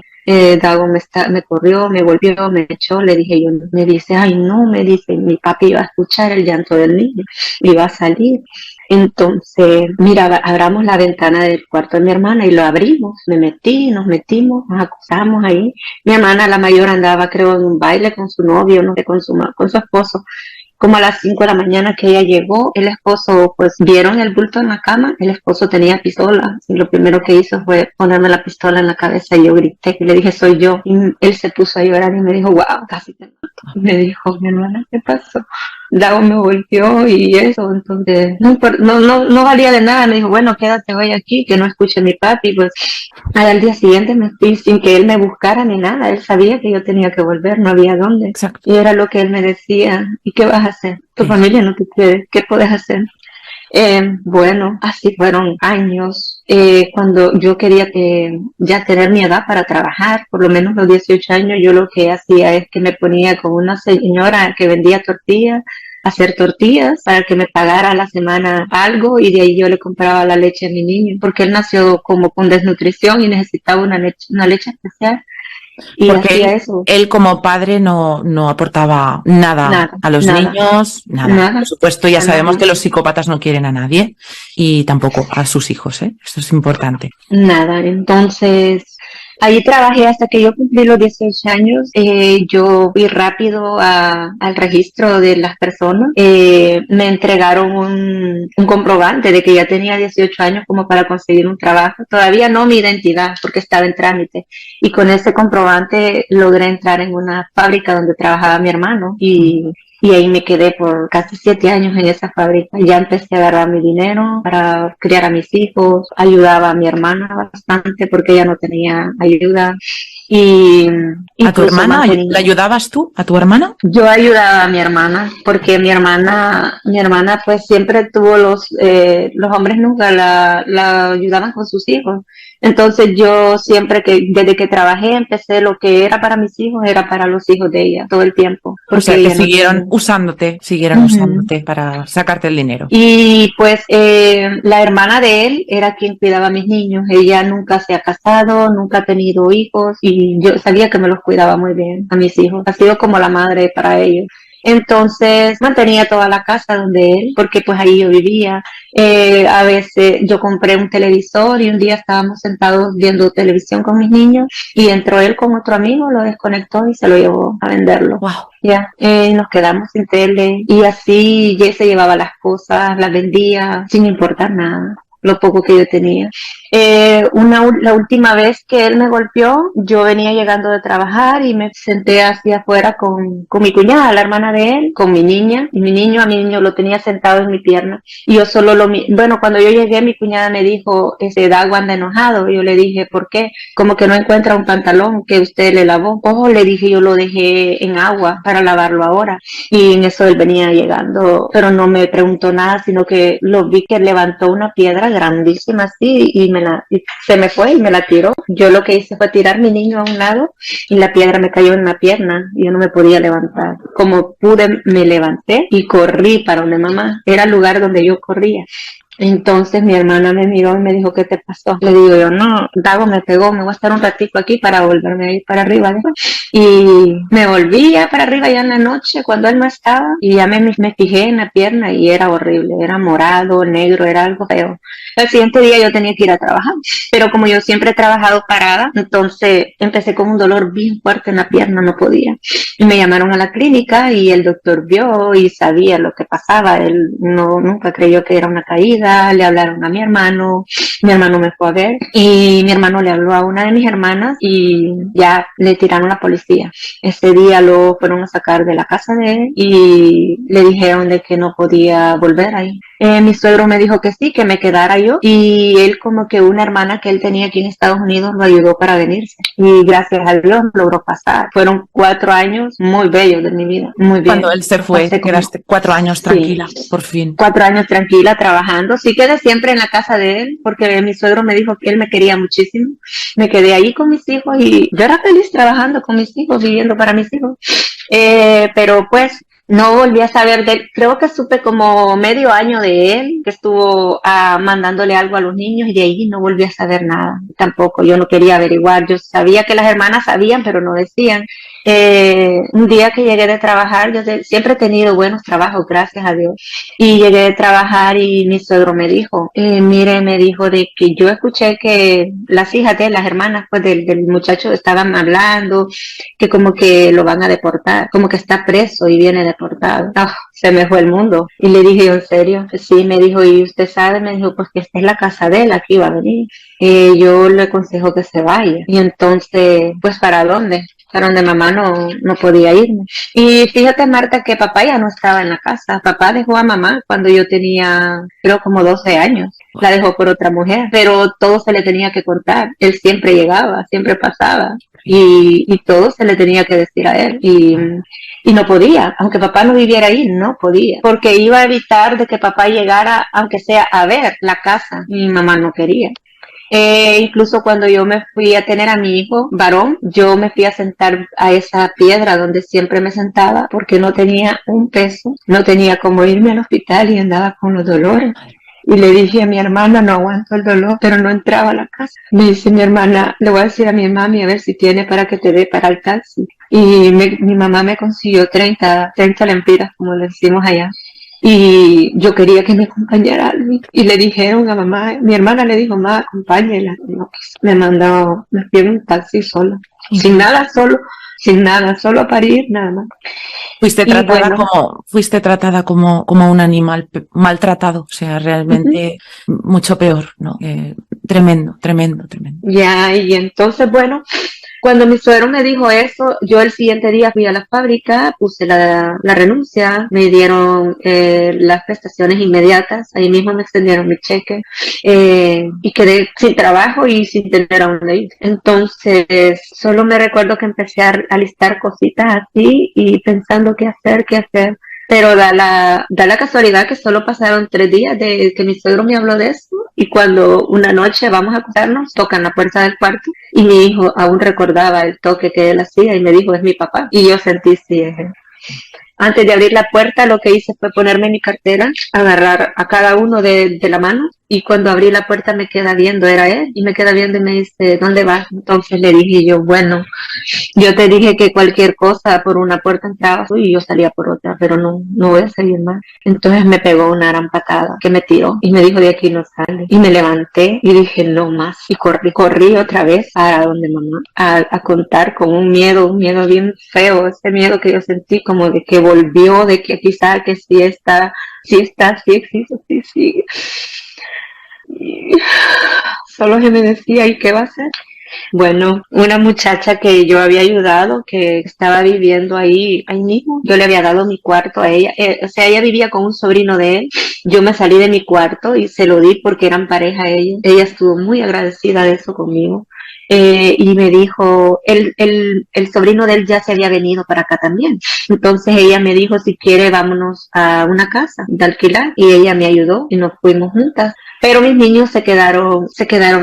Dago me corrió, me volvió, me echó. Le dije yo, me dice, ay no, me dice, mi papi iba a escuchar el llanto del niño, iba a salir. Entonces, mira, abramos la ventana del cuarto de mi hermana y lo abrimos. Nos metimos, nos acostamos ahí. Mi hermana, la mayor, andaba, creo, en un baile con su novio, no sé, con su esposo. Como a las 5 de la mañana que ella llegó, el esposo, pues vieron el bulto en la cama, el esposo tenía pistola, y lo primero que hizo fue ponerme la pistola en la cabeza y yo grité y le dije, soy yo, y él se puso a llorar y me dijo, wow, casi te mato. Y me dijo, mi hermana, ¿qué pasó? Dago me golpeó y eso, entonces no valía de nada. Me dijo, bueno, quédate hoy aquí, que no escuche a mi papi. Pues al día siguiente me fui sin que él me buscara ni nada. Él sabía que yo tenía que volver, no había dónde. Exacto. Y era lo que él me decía, ¿y qué vas a hacer? Tu familia no te quiere, ¿qué puedes hacer? Bueno, así fueron años. Cuando yo quería ya tener mi edad para trabajar, por lo menos los 18 años, yo lo que hacía es que me ponía con una señora que vendía tortillas, hacer tortillas para que me pagara a la semana algo, y de ahí yo le compraba la leche a mi niño, porque él nació como con desnutrición y necesitaba una leche especial. Y porque él como padre no aportaba nada a los niños, nada. Por supuesto, ya sabemos que los psicópatas no quieren a nadie y tampoco a sus hijos, ¿eh? Esto es importante. Nada, entonces ahí trabajé hasta que yo cumplí los 18 años. Yo fui rápido al registro de las personas. Me entregaron un comprobante de que ya tenía 18 años como para conseguir un trabajo. Todavía no mi identidad porque estaba en trámite. Y con ese comprobante logré entrar en una fábrica donde trabajaba mi hermano y ahí me quedé por casi 7 años en esa fábrica. Ya empecé a agarrar mi dinero para criar a mis hijos, ayudaba a mi hermana bastante porque ella no tenía ayuda. Y ¿a tu hermana? ¿La ayudabas tú? ¿A tu hermana? Yo ayudaba a mi hermana porque mi hermana pues siempre tuvo los hombres nunca la ayudaban con sus hijos. Entonces yo siempre desde que trabajé, empecé lo que era para mis hijos, era para los hijos de ella, todo el tiempo. O sea, que ella siguieron usándote para sacarte el dinero. Y pues la hermana de él era quien cuidaba a mis niños. Ella nunca se ha casado, nunca ha tenido hijos y yo sabía que me los cuidaba muy bien a mis hijos. Ha sido como la madre para ellos. Entonces mantenía toda la casa donde él, porque pues ahí yo vivía. A veces yo compré un televisor y un día estábamos sentados viendo televisión con mis niños y entró él con otro amigo, lo desconectó y se lo llevó a venderlo. Wow. Ya, nos quedamos sin tele y así ya se llevaba las cosas, las vendía sin importar nada, lo poco que yo tenía. La última vez que él me golpeó, yo venía llegando de trabajar y me senté hacia afuera con mi cuñada, la hermana de él, con mi niña, y a mi niño lo tenía sentado en mi pierna. Y yo bueno, cuando yo llegué, mi cuñada me dijo, Dago anda enojado. Y yo le dije, ¿por qué? Como que no encuentra un pantalón que usted le lavó. Oh, le dije, yo lo dejé en agua para lavarlo ahora. Y en eso él venía llegando, pero no me preguntó nada, sino que lo vi que levantó una piedra grandísima así y se me fue y me la tiró. Yo lo que hice fue tirar mi niño a un lado y la piedra me cayó en la pierna y yo no me podía levantar. Como pude, me levanté y corrí para donde mamá. Era el lugar donde yo corría. Entonces mi hermana me miró y me dijo, ¿qué te pasó? Le digo yo, no, Dago me pegó, me voy a estar un ratito aquí para volverme a ir para arriba. ¿No? Y me volví ya para arriba ya en la noche cuando él no estaba y ya me fijé en la pierna y era horrible, era morado, negro, era algo feo. El siguiente día yo tenía que ir a trabajar, pero como yo siempre he trabajado parada, entonces empecé con un dolor bien fuerte en la pierna, no podía. Y me llamaron a la clínica y el doctor vio y sabía lo que pasaba. Él nunca creyó que era una caída. Le hablaron a mi hermano me fue a ver y mi hermano le habló a una de mis hermanas y ya le tiraron la policía. Ese día lo fueron a sacar de la casa de él y le dijeron de que no podía volver ahí. Mi suegro me dijo que sí, que me quedara yo y él como que una hermana que él tenía aquí en Estados Unidos lo ayudó para venirse y gracias a Dios logró pasar. Fueron 4 años muy bellos de mi vida, muy bien. Cuando él se fue, quedaste 4 años tranquila, sí, por fin. 4 años tranquila trabajando. Sí quedé siempre en la casa de él porque mi suegro me dijo que él me quería muchísimo. Me quedé ahí con mis hijos y yo era feliz trabajando con mis hijos, viviendo para mis hijos. Pero pues no volví a saber de él. Creo que supe como medio año de él, que estuvo mandándole algo a los niños y de ahí no volví a saber nada. Tampoco, yo no quería averiguar. Yo sabía que las hermanas sabían, pero no decían. Un día que llegué de trabajar, yo siempre he tenido buenos trabajos, gracias a Dios. Y llegué de trabajar y mi suegro me dijo, me dijo de que yo escuché que las hijas de las hermanas pues del muchacho estaban hablando, que como que lo van a deportar, como que está preso y viene deportado. Se me fue el mundo. Y le dije, ¿en serio? Sí, me dijo, y usted sabe, me dijo, pues que esta es la casa de él, aquí va a venir. Yo le aconsejo que se vaya. Y entonces, pues, ¿para dónde? Para donde mamá no podía irme. Y fíjate, Marta, que papá ya no estaba en la casa. Papá dejó a mamá cuando yo tenía, creo, como 12 años. La dejó por otra mujer, pero todo se le tenía que contar. Él siempre llegaba, siempre pasaba. Y todo se le tenía que decir a él. Y no podía, aunque papá no viviera ahí, no podía. Porque iba a evitar de que papá llegara, aunque sea a ver la casa. Mi mamá no quería. Incluso cuando yo me fui a tener a mi hijo varón, yo me fui a sentar a esa piedra donde siempre me sentaba porque no tenía un peso, no tenía cómo irme al hospital y andaba con los dolores. Y le dije a mi hermana, no aguanto el dolor, pero no entraba a la casa. Me dice mi hermana, le voy a decir a mi mami a ver si tiene para que te dé para el taxi. Y mi mamá me consiguió 30 lempiras, como le decimos allá. Y yo quería que me acompañara alguien. Y le dijeron a mamá, mi hermana le dijo, mamá, acompáñela. No, pues, me fui en un taxi sola, sin nada, solo para ir, nada más. Fuiste tratada como un animal maltratado, o sea, realmente mucho peor, ¿no? Tremendo. Ya, y entonces, bueno, cuando mi suegro me dijo eso, yo el siguiente día fui a la fábrica, puse la renuncia, me dieron las prestaciones inmediatas, ahí mismo me extendieron mi cheque y quedé sin trabajo y sin tener a dónde ir. Entonces, solo me recuerdo que empecé a listar cositas así y pensando qué hacer. Pero da la casualidad que solo pasaron 3 días de que mi suegro me habló de eso, y cuando una noche vamos a acostarnos, tocan la puerta del cuarto y mi hijo aún recordaba el toque que él hacía y me dijo, es mi papá. Y yo sentí, sí, es él. Antes de abrir la puerta, lo que hice fue ponerme mi cartera, agarrar a cada uno de la mano, y cuando abrí la puerta me queda viendo, era él, y me queda viendo y me dice, ¿dónde vas? Entonces le dije yo, bueno, yo te dije que cualquier cosa por una puerta entraba y yo salía por otra, pero no voy a salir más. Entonces me pegó una gran patada que me tiró y me dijo, de aquí no sale. Y me levanté y dije, no más. Y corrí otra vez a donde mamá, a contar con un miedo bien feo, ese miedo que yo sentí como de que volvió, de que quizá que sí existe. Y solo se me decía, ¿y qué va a hacer? Bueno, una muchacha que yo había ayudado, que estaba viviendo ahí mismo, yo le había dado mi cuarto a ella, o sea, ella vivía con un sobrino de él, yo me salí de mi cuarto y se lo di porque eran pareja ella estuvo muy agradecida de eso conmigo. Y me dijo, el sobrino de él ya se había venido para acá también. Entonces ella me dijo, si quiere, vámonos a una casa de alquilar. Y ella me ayudó y nos fuimos juntas. Pero mis niños se quedaron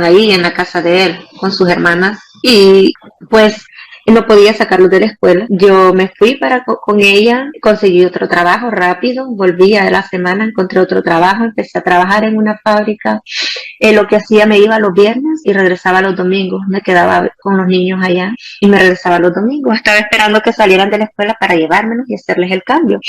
ahí en la casa de él con sus hermanas. Y pues no podía sacarlos de la escuela. Yo me fui con ella, conseguí otro trabajo rápido, volví a la semana, encontré otro trabajo, empecé a trabajar en una fábrica. Lo que hacía, me iba los viernes y regresaba los domingos, me quedaba con los niños allá y me regresaba los domingos. Estaba esperando que salieran de la escuela para llevármelos y hacerles el cambio.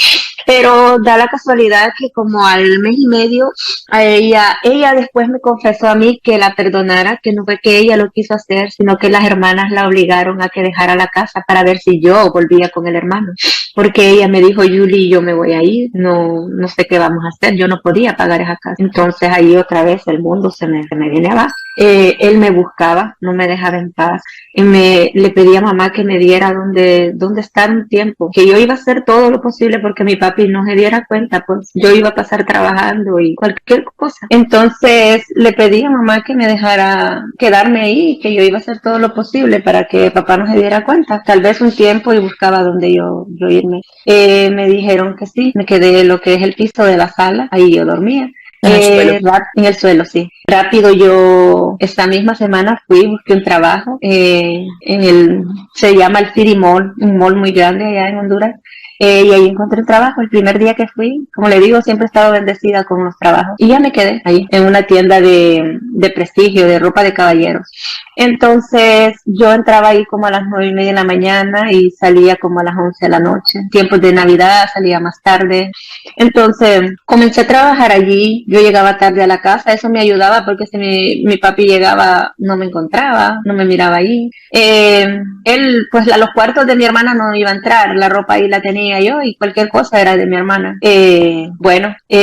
Pero da la casualidad que como al mes y medio, ella después me confesó a mí que la perdonara, que no fue que ella lo quiso hacer, sino que las hermanas la obligaron a que dejara la casa para ver si yo volvía con el hermano. Porque ella me dijo, Julie, yo me voy a ir, no sé qué vamos a hacer, yo no podía pagar esa casa. Entonces ahí otra vez el mundo se me viene abajo. Él me buscaba, no me dejaba en paz. Le pedí a mamá que me diera dónde estar un tiempo, que yo iba a hacer todo lo posible porque mi papi no se diera cuenta, pues yo iba a pasar trabajando y cualquier cosa. Entonces le pedí a mamá que me dejara quedarme ahí, que yo iba a hacer todo lo posible para que papá no se diera cuenta, tal vez un tiempo, y buscaba dónde yo irme. Me dijeron que sí, me quedé en lo que es el piso de la sala, ahí yo dormía. En el suelo, sí. Rápido, yo esta misma semana busqué un trabajo se llama el City Mall, un mall muy grande allá en Honduras. Y ahí encontré el trabajo. El primer día que fui, como le digo, siempre he estado bendecida con los trabajos. Y ya me quedé ahí, en una tienda de prestigio, de ropa de caballeros. Entonces, yo entraba ahí como a las 9:30 de la mañana y salía como a las 11 de la noche. Tiempos de Navidad, salía más tarde. Entonces, comencé a trabajar allí. Yo llegaba tarde a la casa. Eso me ayudaba porque si mi papi llegaba, no me encontraba, no me miraba ahí. Él, pues a los cuartos de mi hermana no iba a entrar. La ropa ahí la tenía yo y cualquier cosa era de mi hermana.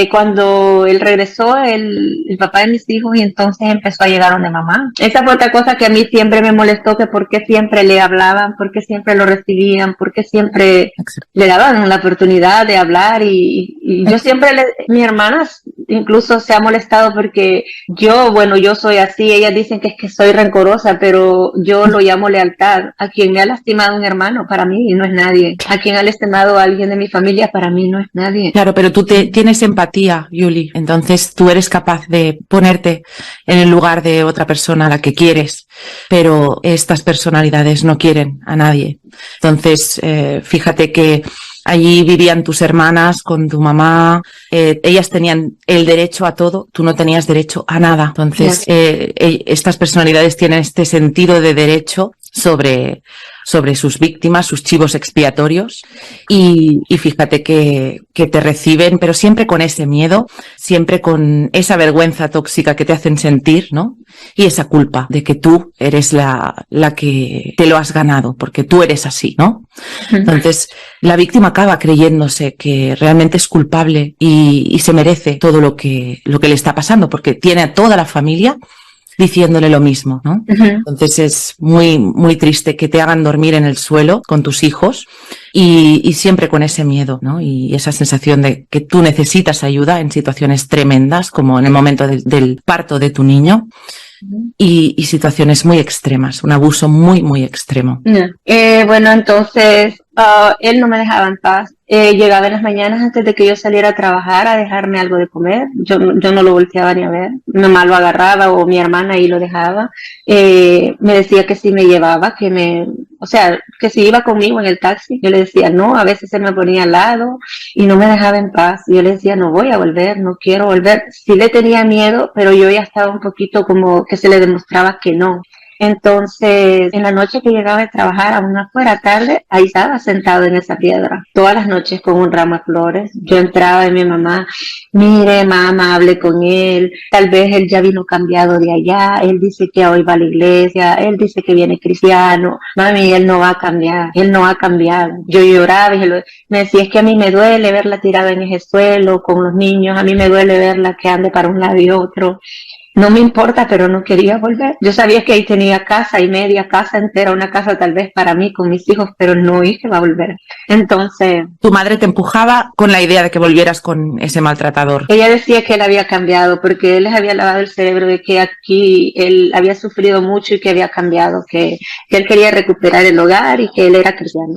Cuando él regresó, el papá de mis hijos, y entonces empezó a llegar donde mamá. Esa fue otra cosa que a mí siempre me molestó, que por qué siempre le hablaban, por qué siempre lo recibían, por qué siempre le daban la oportunidad de hablar, y yo siempre mi hermana incluso se ha molestado porque yo soy así. Ellas dicen que es que soy rencorosa, pero yo lo llamo lealtad. A quien me ha lastimado un hermano, para mí no es nadie. A quien ha lastimado a alguien de mi familia, para mí no es nadie. Claro, pero tú tienes empatía, Julie, entonces tú eres capaz de ponerte en el lugar de otra persona a la que quieres, pero estas personalidades no quieren a nadie. Entonces, fíjate que allí vivían tus hermanas con tu mamá, ellas tenían el derecho a todo, tú no tenías derecho a nada. Entonces, estas personalidades tienen este sentido de derecho sobre sus víctimas, sus chivos expiatorios, y fíjate que te reciben, pero siempre con ese miedo, siempre con esa vergüenza tóxica que te hacen sentir, ¿no? Y esa culpa de que tú eres la que te lo has ganado, porque tú eres así, ¿no? Entonces, la víctima acaba creyéndose que realmente es culpable y se merece todo lo que le está pasando, porque tiene a toda la familia diciéndole lo mismo, ¿no? Entonces es muy, muy triste que te hagan dormir en el suelo con tus hijos y siempre con ese miedo, ¿no? Y esa sensación de que tú necesitas ayuda en situaciones tremendas, como en el momento del parto de tu niño. Y situaciones muy extremas, un abuso muy, muy extremo. Entonces Él no me dejaba en paz. Llegaba en las mañanas antes de que yo saliera a trabajar a dejarme algo de comer. Yo no lo volteaba ni a ver. Mi mamá lo agarraba o mi hermana ahí lo dejaba. Me decía que si me llevaba, o sea, que si iba conmigo en el taxi. Yo le decía no, a veces se me ponía al lado y no me dejaba en paz. Yo le decía no voy a volver, no quiero volver. Sí le tenía miedo, pero yo ya estaba un poquito como que se le demostraba que no. Entonces, en la noche que llegaba de trabajar, aún afuera tarde, ahí estaba sentado en esa piedra, todas las noches con un ramo de flores. Yo entraba y mi mamá, mire, mamá, hablé con él, tal vez él ya vino cambiado de allá, él dice que hoy va a la iglesia, él dice que viene cristiano, mami, él no va a cambiar, él no ha cambiado. Yo lloraba y me decía, es que a mí me duele verla tirada en ese suelo con los niños, a mí me duele verla que ande para un lado y otro. No me importa, pero no quería volver. Yo sabía que ahí tenía casa y media, casa entera, una casa tal vez para mí, con mis hijos, pero no dije va a volver. Entonces... Tu madre te empujaba con la idea de que volvieras con ese maltratador. Ella decía que él había cambiado, porque él les había lavado el cerebro de que aquí él había sufrido mucho y que había cambiado, que él quería recuperar el hogar y que él era cristiano.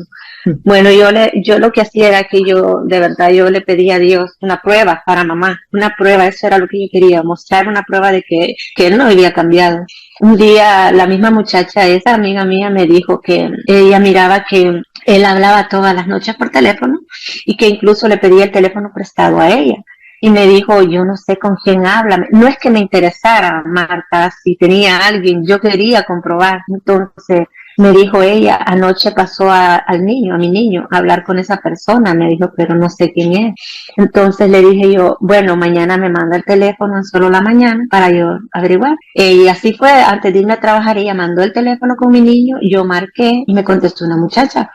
Bueno, yo lo que hacía era que de verdad, yo le pedía a Dios una prueba para mamá, una prueba, eso era lo que yo quería, mostrar una prueba de que él no había cambiado. Un día, la misma muchacha, esa amiga mía, me dijo que ella miraba que él hablaba todas las noches por teléfono y que incluso le pedía el teléfono prestado a ella. Y me dijo, yo no sé con quién habla. No es que me interesara, Marta, si tenía a alguien, yo quería comprobar. Entonces, me dijo ella, anoche pasó a mi niño, a hablar con esa persona. Me dijo, pero no sé quién es. Entonces le dije yo, bueno, mañana me manda el teléfono en solo la mañana para yo averiguar. Y así fue, antes de irme a trabajar, ella mandó el teléfono con mi niño, yo marqué y me contestó una muchacha.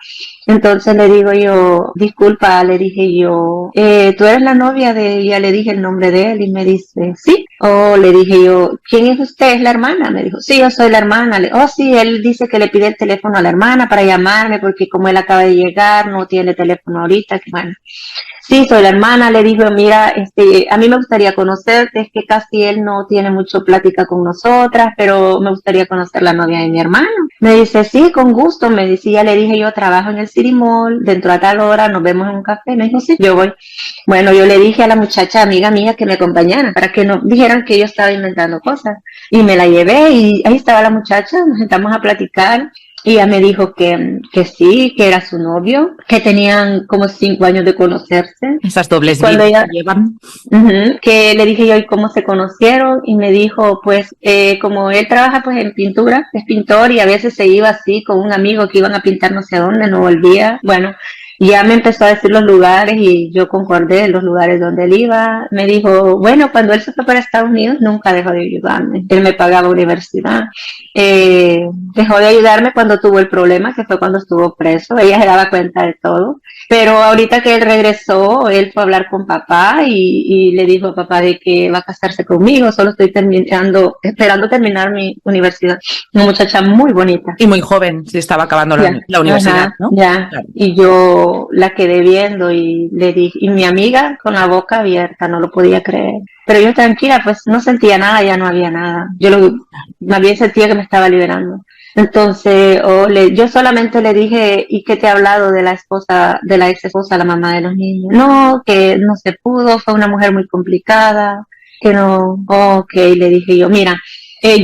Entonces le digo yo, disculpa, le dije yo, ¿tú eres la novia de ella? Le dije el nombre de él y me dice, sí. Le dije yo, ¿quién es usted? ¿Es la hermana? Me dijo, sí, yo soy la hermana. Sí, él dice que le pide el teléfono a la hermana para llamarme porque como él acaba de llegar, no tiene teléfono ahorita, que bueno. Sí, soy la hermana, le digo, mira, a mí me gustaría conocerte, es que casi él no tiene mucho plática con nosotras, pero me gustaría conocer la novia de mi hermano. Me dice, sí, con gusto, me decía, le dije, yo trabajo en el City Mall, dentro de tal hora nos vemos en un café, me dijo, sí, yo voy. Bueno, yo le dije a la muchacha, amiga mía, que me acompañara, para que no dijeran que yo estaba inventando cosas. Y me la llevé y ahí estaba la muchacha, nos sentamos a platicar. Y ella me dijo que sí, que era su novio, que tenían como 5 años de conocerse. Esas dobles vidas que llevan. Que le dije yo, ¿y cómo se conocieron? Y me dijo, pues, como él trabaja pues en pintura, es pintor y a veces se iba así con un amigo que iban a pintar no sé dónde, no volvía. Bueno, ya me empezó a decir los lugares y yo concordé en los lugares donde él iba. Me dijo, bueno, cuando él se fue para Estados Unidos nunca dejó de ayudarme. Él me pagaba universidad. Dejó de ayudarme cuando tuvo el problema, que fue cuando estuvo preso. Ella se daba cuenta de todo. Pero ahorita que él regresó, él fue a hablar con papá y le dijo a papá de que va a casarse conmigo. Solo estoy esperando terminar mi universidad. Una muchacha muy bonita. Y muy joven, si estaba acabando la universidad, ajá, ¿no? Ya. Claro. Y yo la quedé viendo y le dije, y mi amiga con la boca abierta, no lo podía creer. Pero yo tranquila, pues no sentía nada, ya no había nada. Más bien sentía que me estaba liberando. Entonces, yo solamente le dije, ¿y qué te ha hablado de la ex esposa, la mamá de los niños? No, que no se pudo, fue una mujer muy complicada, que no, le dije yo, mira,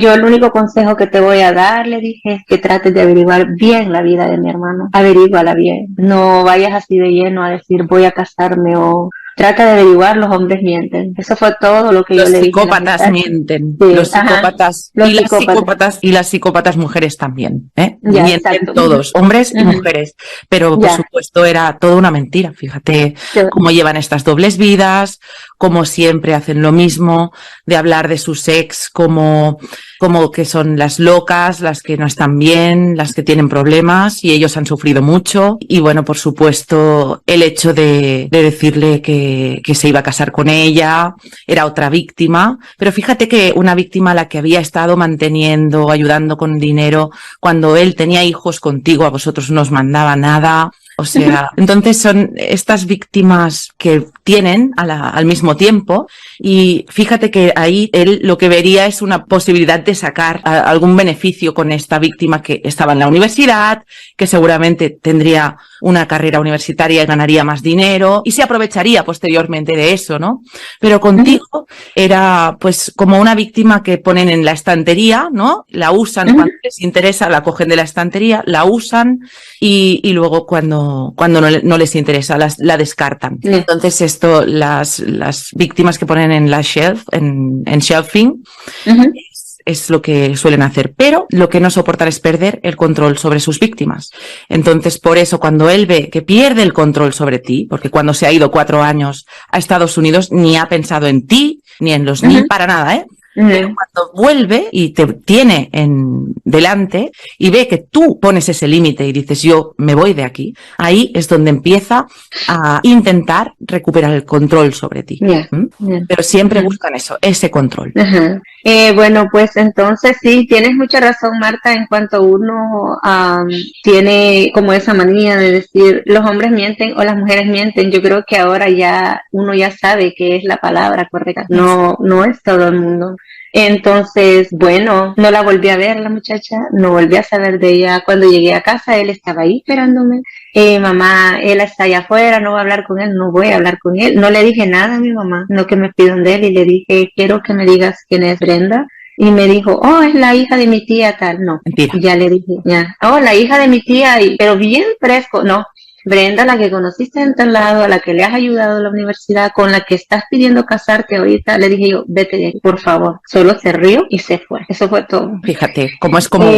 yo el único consejo que te voy a dar, le dije, es que trates de averiguar bien la vida de mi hermano, averíguala bien, no vayas así de lleno a decir voy a casarme o... Trata de averiguar, los hombres mienten. Eso fue todo lo que yo le dije. Los psicópatas mienten. Sí, los psicópatas. Las psicópatas y las psicópatas mujeres también. Mienten exacto. Todos, hombres y mujeres. Pero por supuesto era toda una mentira. Fíjate cómo llevan estas dobles vidas, cómo siempre hacen lo mismo, de hablar de sus ex como que son las locas, las que no están bien, las que tienen problemas y ellos han sufrido mucho. Y bueno, por supuesto, el hecho de decirle que se iba a casar con ella, era otra víctima. Pero fíjate que una víctima a la que había estado manteniendo, ayudando con dinero, cuando él tenía hijos contigo, a vosotros no os mandaba nada. O sea, entonces son estas víctimas que tienen al mismo tiempo, y fíjate que ahí él lo que vería es una posibilidad de sacar algún beneficio con esta víctima que estaba en la universidad, que seguramente tendría una carrera universitaria y ganaría más dinero y se aprovecharía posteriormente de eso, ¿no? Pero contigo era pues como una víctima que ponen en la estantería, ¿no? La usan cuando les interesa, la cogen de la estantería, la usan y luego cuando no les interesa la descartan. Entonces esto, las víctimas que ponen en la shelf, en shelving, es lo que suelen hacer, pero lo que no soportan es perder el control sobre sus víctimas. Entonces, por eso, cuando él ve que pierde el control sobre ti, porque cuando se ha ido 4 años a Estados Unidos, ni ha pensado en ti, ni en los niños, para nada, ¿eh? Pero cuando vuelve y te tiene delante y ve que tú pones ese límite y dices yo me voy de aquí, ahí es donde empieza a intentar recuperar el control sobre ti. Pero siempre buscan eso, ese control. Bueno, pues entonces sí, tienes mucha razón, Marta, en cuanto uno tiene como esa manía de decir los hombres mienten o las mujeres mienten. Yo creo que ahora ya uno ya sabe qué es la palabra correcta. No es todo el mundo. Entonces, bueno, no la volví a ver la muchacha, no volví a saber de ella. Cuando llegué a casa, él estaba ahí esperándome. Mamá, él está allá afuera, no voy a hablar con él, no voy a hablar con él. No le dije nada a mi mamá, no que me pidió de él y le dije, quiero que me digas quién es Brenda. Y me dijo, oh, es la hija de mi tía tal. No, mentira. Ya le dije, ya, oh, la hija de mi tía, pero bien fresco, no. Brenda, la que conociste en tal lado, a la que le has ayudado en la universidad, con la que estás pidiendo casarte ahorita, le dije yo, vete de ahí, por favor. Solo se rió y se fue. Eso fue todo. Fíjate, como es como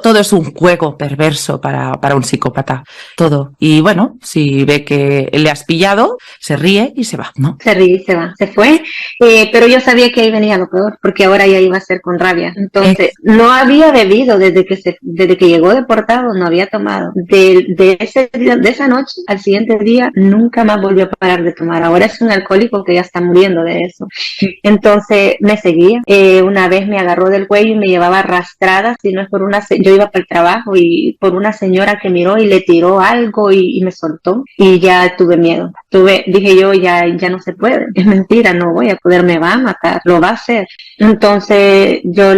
todo es un juego perverso para un psicópata. Todo. Y bueno, si ve que le has pillado, se ríe y se va, ¿no? Se ríe y se va. Se fue. Pero yo sabía que ahí venía lo peor, porque ahora ya iba a ser con rabia. Entonces, no había bebido desde que llegó deportado, no había tomado. De esa noche al siguiente día nunca más volvió a parar de tomar. Ahora es un alcohólico que ya está muriendo de eso. Entonces me seguía. Una vez me agarró del cuello y me llevaba arrastrada, si no es yo iba para el trabajo y por una señora que miró y le tiró algo y me soltó y ya tuve miedo. Dije yo, ya no se puede. Es mentira, no voy a poder, me va a matar, lo va a hacer. Entonces yo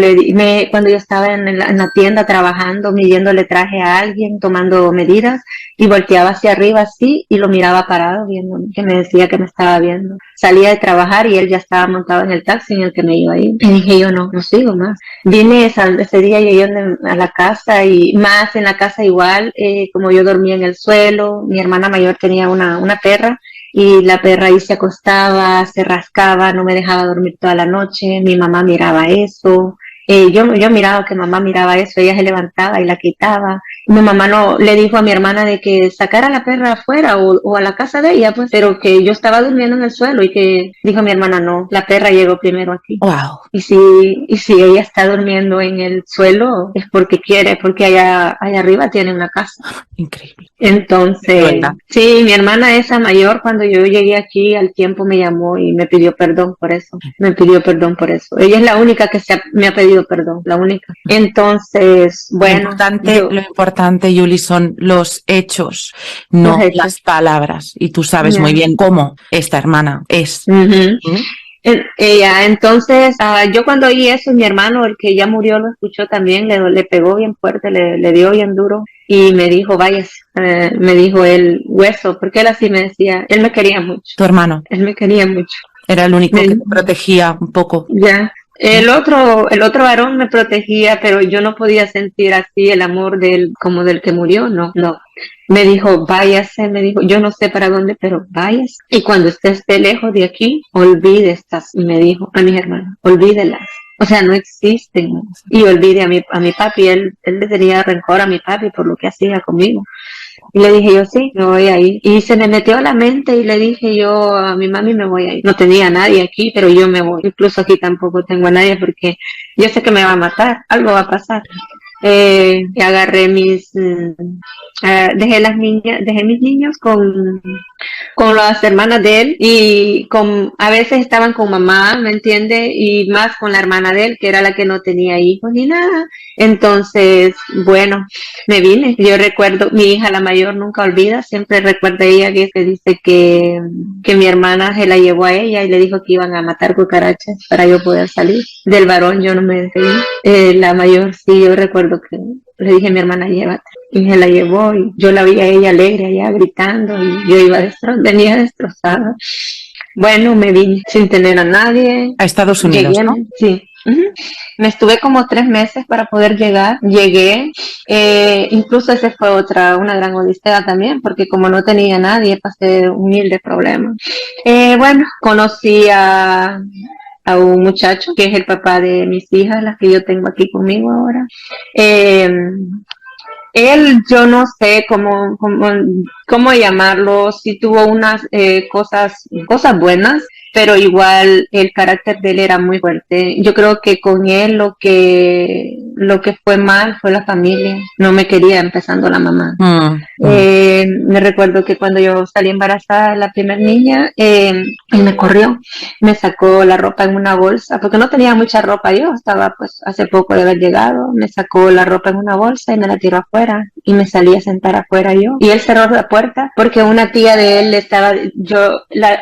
cuando yo estaba en la tienda trabajando, midiéndole traje a alguien, tomando medidas, y volteaba hacia arriba así y lo miraba parado viéndome, que me decía que me estaba viendo. Salía de trabajar y él ya estaba montado en el taxi en el que me iba a ir. Y dije yo, no sigo más. Vine ese día llegué a la casa y más en la casa igual, como yo dormía en el suelo, mi hermana mayor tenía una perra y la perra ahí se acostaba, se rascaba, no me dejaba dormir toda la noche, mi mamá miraba eso. Yo miraba que mamá miraba eso, ella se levantaba y la quitaba. Mi mamá no le dijo a mi hermana de que sacara a la perra afuera o a la casa de ella, pues, pero que yo estaba durmiendo en el suelo y que dijo mi hermana, no, la perra llegó primero aquí. Wow. Y si ella está durmiendo en el suelo es porque quiere, porque allá arriba tiene una casa. Increíble. Entonces, sí, mi hermana esa mayor, cuando yo llegué aquí al tiempo me llamó y me pidió perdón por eso. Ella es la única que me ha pedido perdón, la única. Entonces, bueno. Lo importante, Yuli, son los hechos, no las palabras. Y tú sabes muy bien cómo esta hermana es. Ella, entonces, yo cuando oí eso, mi hermano, el que ya murió, lo escuchó también, le pegó bien fuerte, le dio bien duro y me dijo, vayas, me dijo el hueso, porque él así me decía, él me quería mucho. Tu hermano. Él me quería mucho. Era el único que te protegía un poco. Ya. El otro varón me protegía, pero yo no podía sentir así el amor de él como del que murió, no. Me dijo, váyase, me dijo, yo no sé para dónde, pero váyase. Y cuando esté lejos de aquí, olvide estas, me dijo a mis hermanos, olvídelas. O sea, no existen. Y olvide a mi papi, él le tenía rencor a mi papi por lo que hacía conmigo. Y le dije yo, sí, me voy a ir. Y se me metió a la mente y le dije yo a mi mami, me voy a ir. No tenía a nadie aquí, pero yo me voy. Incluso aquí tampoco tengo a nadie porque yo sé que me va a matar, algo va a pasar. Y agarré dejé mis niños con las hermanas de él y a veces estaban con mamá, ¿me entiende? Y más con la hermana de él, que era la que no tenía hijos ni nada. Entonces, bueno, me vine. Yo recuerdo, mi hija la mayor nunca olvida, siempre recuerda ella que dice que mi hermana se la llevó a ella y le dijo que iban a matar cucarachas para yo poder salir. Del varón yo no me despedí. La mayor sí, yo recuerdo que le dije a mi hermana, llévate. Y se la llevó y yo la vi a ella alegre allá gritando y yo venía destrozada. Bueno, me vine sin tener a nadie. A Estados Unidos, llegué, ¿no? Sí. Me estuve como 3 meses para poder llegar. Llegué, incluso esa fue una gran odisea también, porque como no tenía nadie, pasé un mil de problemas. Bueno, conocí a un muchacho que es el papá de mis hijas, las que yo tengo aquí conmigo ahora. Él, yo no sé cómo llamarlo, sí tuvo unas cosas buenas, pero igual el carácter de él era muy fuerte. Yo creo que con él lo que fue mal fue la familia. No me quería empezando la mamá. Me recuerdo que cuando yo salí embarazada de la primera niña, él me corrió, me sacó la ropa en una bolsa, porque no tenía mucha ropa yo, estaba pues hace poco de haber llegado, me sacó la ropa en una bolsa y me la tiró afuera y me salí a sentar afuera yo. Y él cerró la puerta porque una tía de él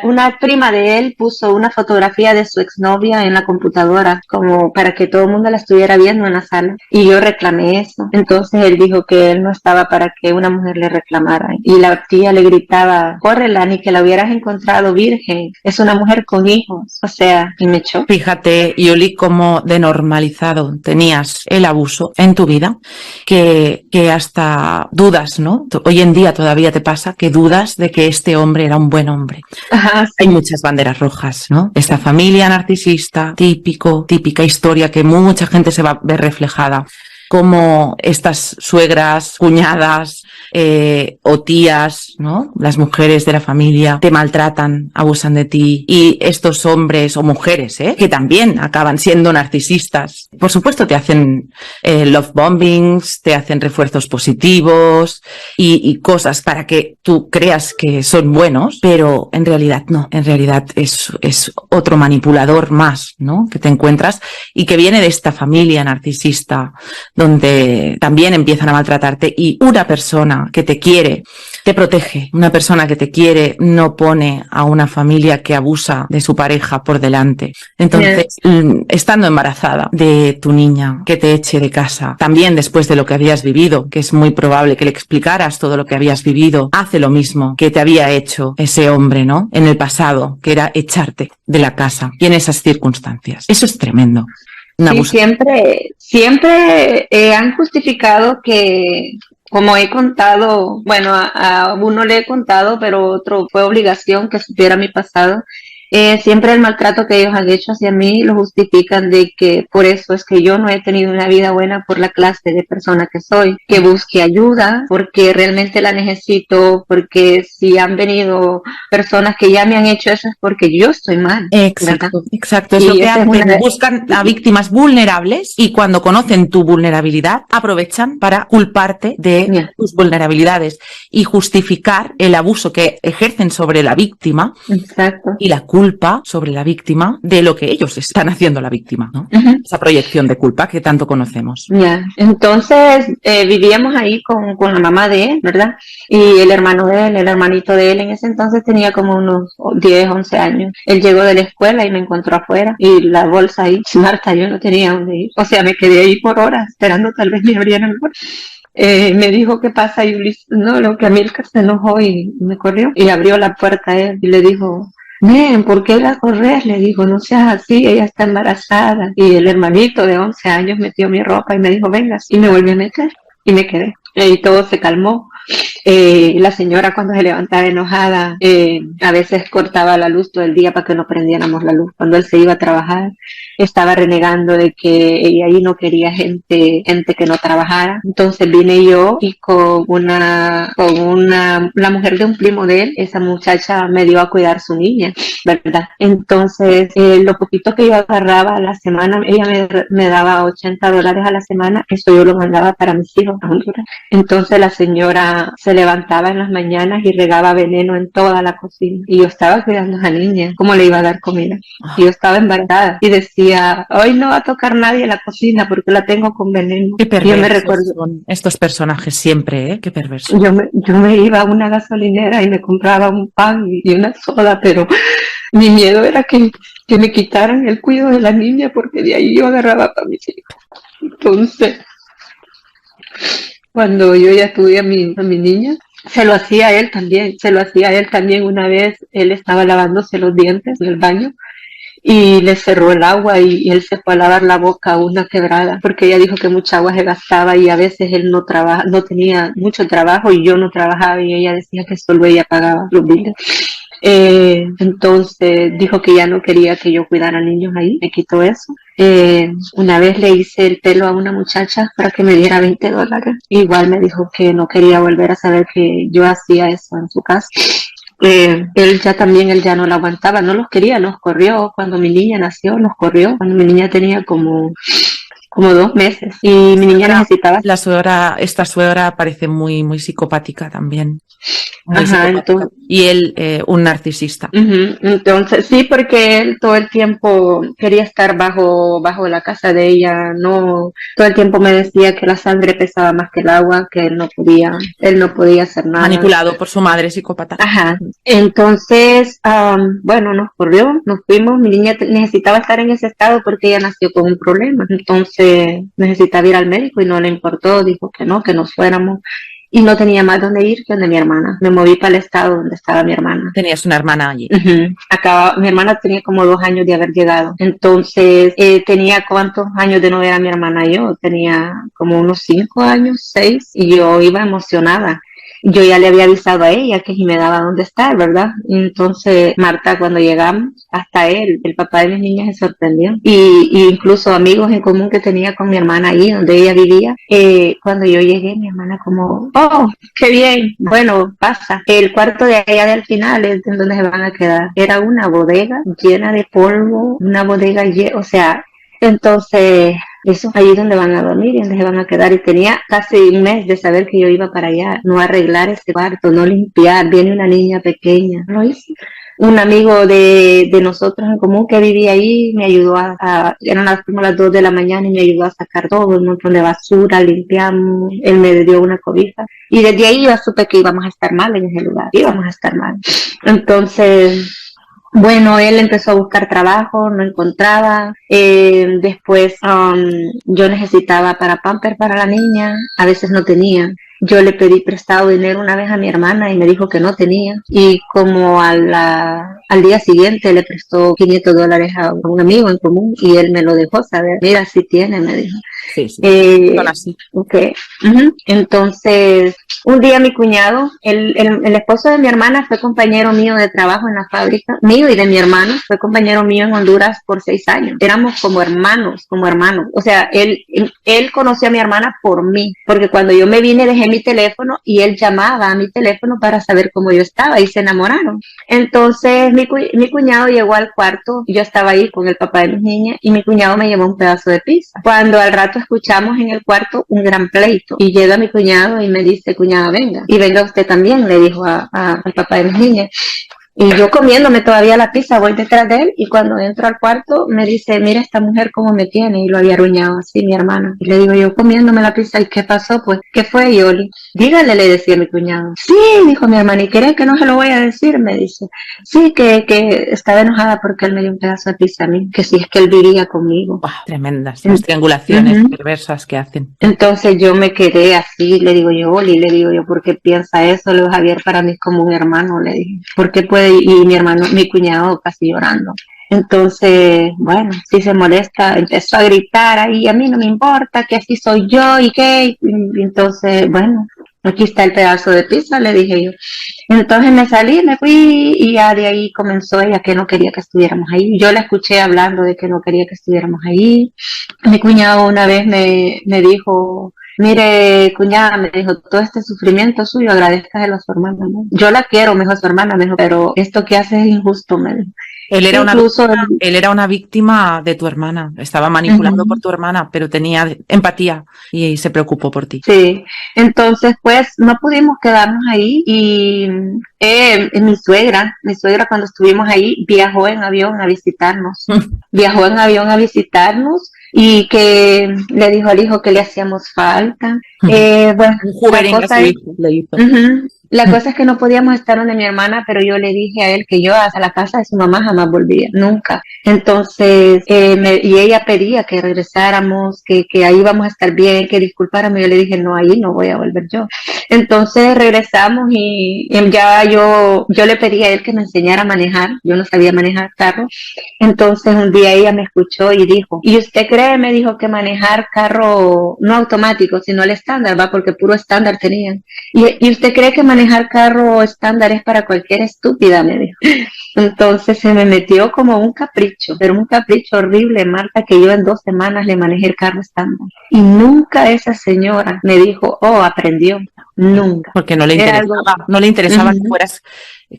una prima de él puso una fotografía de su exnovia en la computadora, como para que todo el mundo la estuviera viendo en la sala. Y yo reclamé eso. Entonces él dijo que él no estaba para que una mujer le reclamara. Y la tía le gritaba, córrela, ni que la hubieras encontrado virgen. Es una mujer con hijos. O sea, y me echó. Fíjate, Yoli, cómo de normalizado tenías el abuso en tu vida, que hasta dudas, ¿no? Hoy en día todavía te pasa que dudas de que este hombre era un buen hombre. Ajá, sí. Hay muchas banderas rojas, ¿no? Esta familia narcisista, típica historia que mucha gente se va a ver reflejada. Como estas suegras, cuñadas o tías, ¿no? Las mujeres de la familia te maltratan, abusan de ti, y estos hombres o mujeres, que también acaban siendo narcisistas. Por supuesto te hacen love bombings, te hacen refuerzos positivos y cosas para que tú creas que son buenos, pero en realidad no, en realidad es otro manipulador más, ¿no? Que te encuentras y que viene de esta familia narcisista, donde también empiezan a maltratarte, y una persona que te quiere te protege. Una persona que te quiere no pone a una familia que abusa de su pareja por delante. Entonces, estando embarazada de tu niña, que te eche de casa, también después de lo que habías vivido, que es muy probable que le explicaras todo lo que habías vivido, hace lo mismo que te había hecho ese hombre, ¿no? En el pasado, que era echarte de la casa y en esas circunstancias. Eso es tremendo. Sí, siempre han justificado que, como he contado, bueno, a uno le he contado, pero otro fue obligación que supiera mi pasado. Siempre el maltrato que ellos han hecho hacia mí lo justifican de que por eso es que yo no he tenido una vida buena, por la clase de persona que soy, que busque ayuda porque realmente la necesito, porque si han venido personas que ya me han hecho eso es porque yo estoy mal. Exacto, exacto. Es lo que hacen, buscan a víctimas vulnerables y cuando conocen tu vulnerabilidad aprovechan para culparte de tus vulnerabilidades y justificar el abuso que ejercen sobre la víctima. Exacto. Y la culpa sobre la víctima de lo que ellos están haciendo a la víctima, ¿no? Esa proyección de culpa que tanto conocemos. Entonces vivíamos ahí con la mamá de él, ¿verdad? Y el hermano de él, el hermanito de él en ese entonces tenía como unos 10, 11 años. Él llegó de la escuela y me encontró afuera y la bolsa ahí. Marta, yo no tenía dónde ir. O sea, me quedé ahí por horas esperando tal vez me abrieran el bolso. Me dijo, ¿qué pasa? Y no, lo que Amílcar se enojó y me corrió. Y abrió la puerta a él y le dijo, ¿por qué la corres? Le digo, no seas así, ella está embarazada. Y el hermanito de 11 años metió mi ropa y me dijo, vengas. Y me volvió a meter y me quedé. Y todo se calmó. La señora cuando se levantaba enojada, a veces cortaba la luz todo el día para que no prendiéramos la luz. Cuando él se iba a trabajar, estaba renegando de que ella ahí no quería gente que no trabajara. Entonces vine yo y la mujer de un primo de él, esa muchacha me dio a cuidar su niña, ¿verdad? Entonces, lo poquito que yo agarraba a la semana, ella me daba $80 a la semana, eso yo lo mandaba para mis hijos a Honduras. Entonces la señora se levantaba en las mañanas y regaba veneno en toda la cocina. Y yo estaba cuidando a la niña, ¿cómo le iba a dar comida? Y yo estaba embarazada y decía, hoy no va a tocar nadie la cocina porque la tengo con veneno. Qué Yo me perversos recuerdo, son estos personajes siempre, ¿eh? Qué perversos. yo me iba a una gasolinera y me compraba un pan y una soda, pero mi miedo era que me quitaran el cuidado de la niña porque de ahí yo agarraba para mis hijos. Entonces, cuando yo ya tuve a mi niña, se lo hacía a él también, se lo hacía a él también. Una vez él estaba lavándose los dientes en el baño y le cerró el agua y él se fue a lavar la boca a una quebrada porque ella dijo que mucha agua se gastaba y a veces él no tenía mucho trabajo y yo no trabajaba y ella decía que solo ella pagaba los biles. Entonces dijo que ya no quería que yo cuidara niños ahí, me quitó eso. Una vez le hice el pelo a una muchacha para que me diera $20. Igual me dijo que no quería volver a saber que yo hacía eso en su casa. Él ya no lo aguantaba, no los quería, los corrió. Cuando mi niña nació, los corrió. Cuando mi niña tenía como 2 meses y mi niña necesitaba. Esta suegra parece muy, muy psicopática también. Muy Ajá, psicopática. entonces, Y él, un narcisista. entonces sí, porque él todo el tiempo quería estar bajo la casa de ella, no, todo el tiempo me decía que la sangre pesaba más que el agua, que él no podía hacer nada. Manipulado por su madre psicópata. Ajá, entonces, bueno, nos corrió, nos fuimos, mi niña necesitaba estar en ese estado porque ella nació con un problema, entonces necesitaba ir al médico y no le importó, dijo que no, que nos fuéramos. Y no tenía más donde ir que donde mi hermana. Me moví para el estado donde estaba mi hermana. Tenías una hermana allí. Mi hermana tenía como 2 años de haber llegado. Entonces, tenía ¿cuántos años de no ver a mi hermana yo? Tenía como unos 5 años, 6, y yo iba emocionada. Yo ya le había avisado a ella que si me daba dónde estar, ¿verdad? Entonces, Marta, cuando llegamos, hasta él, el papá de mis niñas, se sorprendió. Y incluso amigos en común que tenía con mi hermana allí, donde ella vivía, cuando yo llegué, mi hermana como, oh, qué bien, bueno, pasa. El cuarto de allá del final es en donde se van a quedar. Era una bodega llena de polvo, una bodega llena, o sea, entonces, eso es ahí donde van a dormir y donde se van a quedar. Y tenía casi un mes de saber que yo iba para allá, no arreglar ese cuarto, no limpiar. Viene una niña pequeña, lo hice. Un amigo de nosotros en común que vivía ahí me ayudó eran como las 2 de la mañana y me ayudó a sacar todo, un montón de basura, limpiamos, él me dio una cobija. Y desde ahí yo supe que íbamos a estar mal en ese lugar, íbamos a estar mal. Entonces, bueno, él empezó a buscar trabajo, no encontraba. Después yo necesitaba para pamper para la niña, a veces no tenía. Yo le pedí prestado dinero una vez a mi hermana y me dijo que no tenía. Y como al día siguiente le prestó $500 a un amigo en común y él me lo dejó saber. Mira, si tiene, me dijo. Sí, sí. Así. Okay. Entonces, un día mi cuñado, el esposo de mi hermana fue compañero mío de trabajo en la fábrica, mío y de mi hermano, fue compañero mío en Honduras por 6 años. Éramos como hermanos. O sea, él conoció a mi hermana por mí, porque cuando yo me vine dejé mi teléfono y él llamaba a mi teléfono para saber cómo yo estaba y se enamoraron. Entonces, mi cuñado llegó al cuarto, yo estaba ahí con el papá de mis niñas y mi cuñado me llevó un pedazo de pizza. Cuando al rato escuchamos en el cuarto un gran pleito y llega mi cuñado y me dice, cuñada, venga, y venga usted también, le dijo al papá de mis niñas. Y yo comiéndome todavía la pizza, voy detrás de él y cuando entro al cuarto me dice, mira esta mujer cómo me tiene, y lo había arruñado así mi hermano. Y le digo yo comiéndome la pizza, ¿y qué pasó? Pues, ¿qué fue, Yoli? Dígale, le decía mi cuñado. Sí, dijo mi hermana, ¿y cree que no se lo voy a decir? Me dice, sí, que estaba enojada porque él me dio un pedazo de pizza a mí, que si es que él vivía conmigo. Wow, tremendas las triangulaciones perversas que hacen. Entonces yo me quedé así, le digo yo, Oli, le digo yo, ¿por qué piensa eso? Le digo, Javier para mí es como un hermano, le dije, ¿por qué puede? Y mi cuñado casi llorando. Entonces, bueno, si se molesta, empezó a gritar ahí, a mí no me importa, que así soy yo y qué. Y entonces, bueno, aquí está el pedazo de pizza, le dije yo. Entonces me salí, me fui y ya de ahí comenzó ella que no quería que estuviéramos ahí. Yo la escuché hablando de que no quería que estuviéramos ahí. Mi cuñado una vez me dijo, mire, cuñada, me dijo, todo este sufrimiento suyo, agradezcaselo a su hermana, ¿no? Yo la quiero, me dijo su hermana, me dijo, pero esto que hace es injusto, me dijo. Incluso él era una víctima de tu hermana, estaba manipulado por tu hermana, pero tenía empatía y se preocupó por ti. sí, entonces pues no pudimos quedarnos ahí y mi suegra cuando estuvimos ahí viajó en avión a visitarnos, y que le dijo al hijo que le hacíamos falta. Bueno, Un juvenil a su hijo le hizo. La cosa es que no podíamos estar donde mi hermana, pero yo le dije a él que yo hasta la casa de su mamá jamás volvía, nunca. Entonces, y ella pedía que regresáramos, que ahí vamos a estar bien, que disculpáramos. Yo le dije, no, ahí no voy a volver yo. Entonces regresamos y ya yo le pedí a él que me enseñara a manejar. Yo no sabía manejar carro. Entonces un día ella me escuchó y dijo, ¿y usted cree? Me dijo que manejar carro no automático, sino el estándar, va, porque puro estándar tenían. ¿Y usted cree que manejar carro estándar es para cualquier estúpida? Me dijo. Entonces se me metió como un capricho, pero un capricho horrible, Marta, que yo en 2 semanas le manejé el carro estándar. Y nunca esa señora me dijo, oh, aprendió. Nunca. Porque no le interesaba que fueras,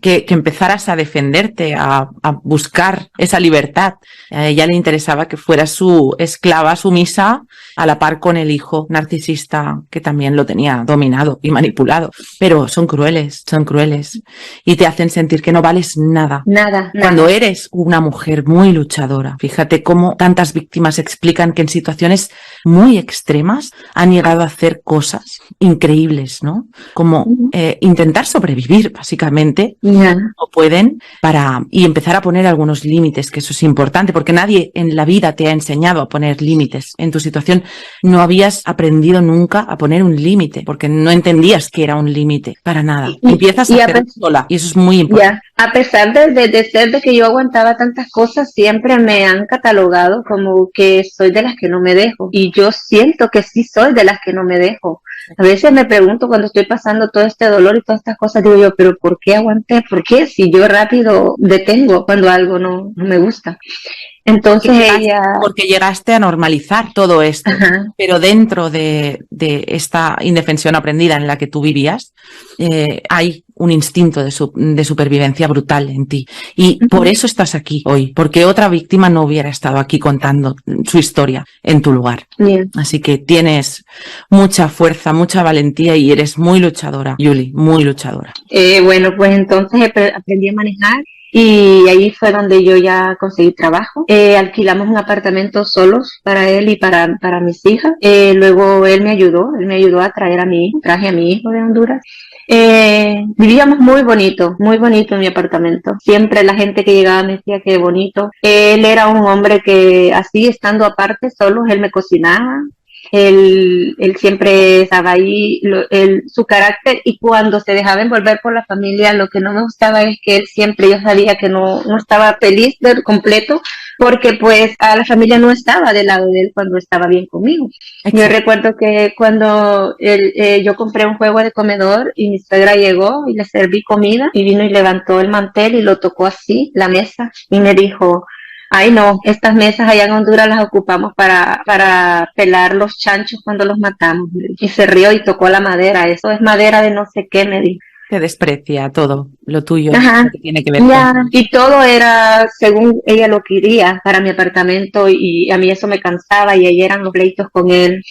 que empezaras a defenderte, a buscar esa libertad. A ella le interesaba que fueras su esclava sumisa a la par con el hijo narcisista que también lo tenía dominado y manipulado. Pero son crueles y te hacen sentir que no vales nada. Nada. Cuando eres una mujer muy luchadora, fíjate cómo tantas víctimas explican que en situaciones muy extremas han llegado a hacer cosas increíbles, ¿no? Como intentar sobrevivir, básicamente, o pueden, y empezar a poner algunos límites, que eso es importante, porque nadie en la vida te ha enseñado a poner límites. En tu situación no habías aprendido nunca a poner un límite, porque no entendías que era un límite, para nada. Empiezas a hacerlo sola, y eso es muy importante. A pesar de ser de que yo aguantaba tantas cosas, siempre me han catalogado como que soy de las que no me dejo, y yo siento que sí soy de las que no me dejo. A veces me pregunto cuando estoy pasando todo este dolor y todas estas cosas, digo yo, pero ¿por qué aguanté? ¿Por qué? Si yo rápido detengo cuando algo no me gusta. Entonces porque llegaste a normalizar todo esto, pero dentro de esta indefensión aprendida en la que tú vivías, hay un instinto de supervivencia brutal en ti. Y por eso estás aquí hoy, porque otra víctima no hubiera estado aquí contando su historia en tu lugar. Bien. Así que tienes mucha fuerza, mucha valentía y eres muy luchadora, Yuli, muy luchadora. Bueno, pues entonces aprendí a manejar. Y ahí fue donde yo ya conseguí trabajo. Alquilamos un apartamento solos para él y para mis hijas. Luego él me ayudó a traje a mi hijo de Honduras. Vivíamos muy bonito en mi apartamento. Siempre la gente que llegaba me decía que bonito. Él era un hombre que así estando aparte, solo él me cocinaba. Él siempre estaba ahí, su carácter, y cuando se dejaba envolver por la familia, lo que no me gustaba es que él siempre, yo sabía que no estaba feliz de completo, porque pues a la familia no estaba del lado de él cuando estaba bien conmigo. Exacto. Yo recuerdo que cuando yo compré un juego de comedor y mi suegra llegó y le serví comida y vino y levantó el mantel y lo tocó así, la mesa, y me dijo, ay no, estas mesas allá en Honduras las ocupamos para pelar los chanchos cuando los matamos. Y se rió y tocó la madera, eso es madera de no sé qué, me dijo. Te desprecia todo, lo tuyo, lo que tiene que ver con... Y todo era según ella lo quería para mi apartamento, y a mí eso me cansaba, y ahí eran los pleitos con él.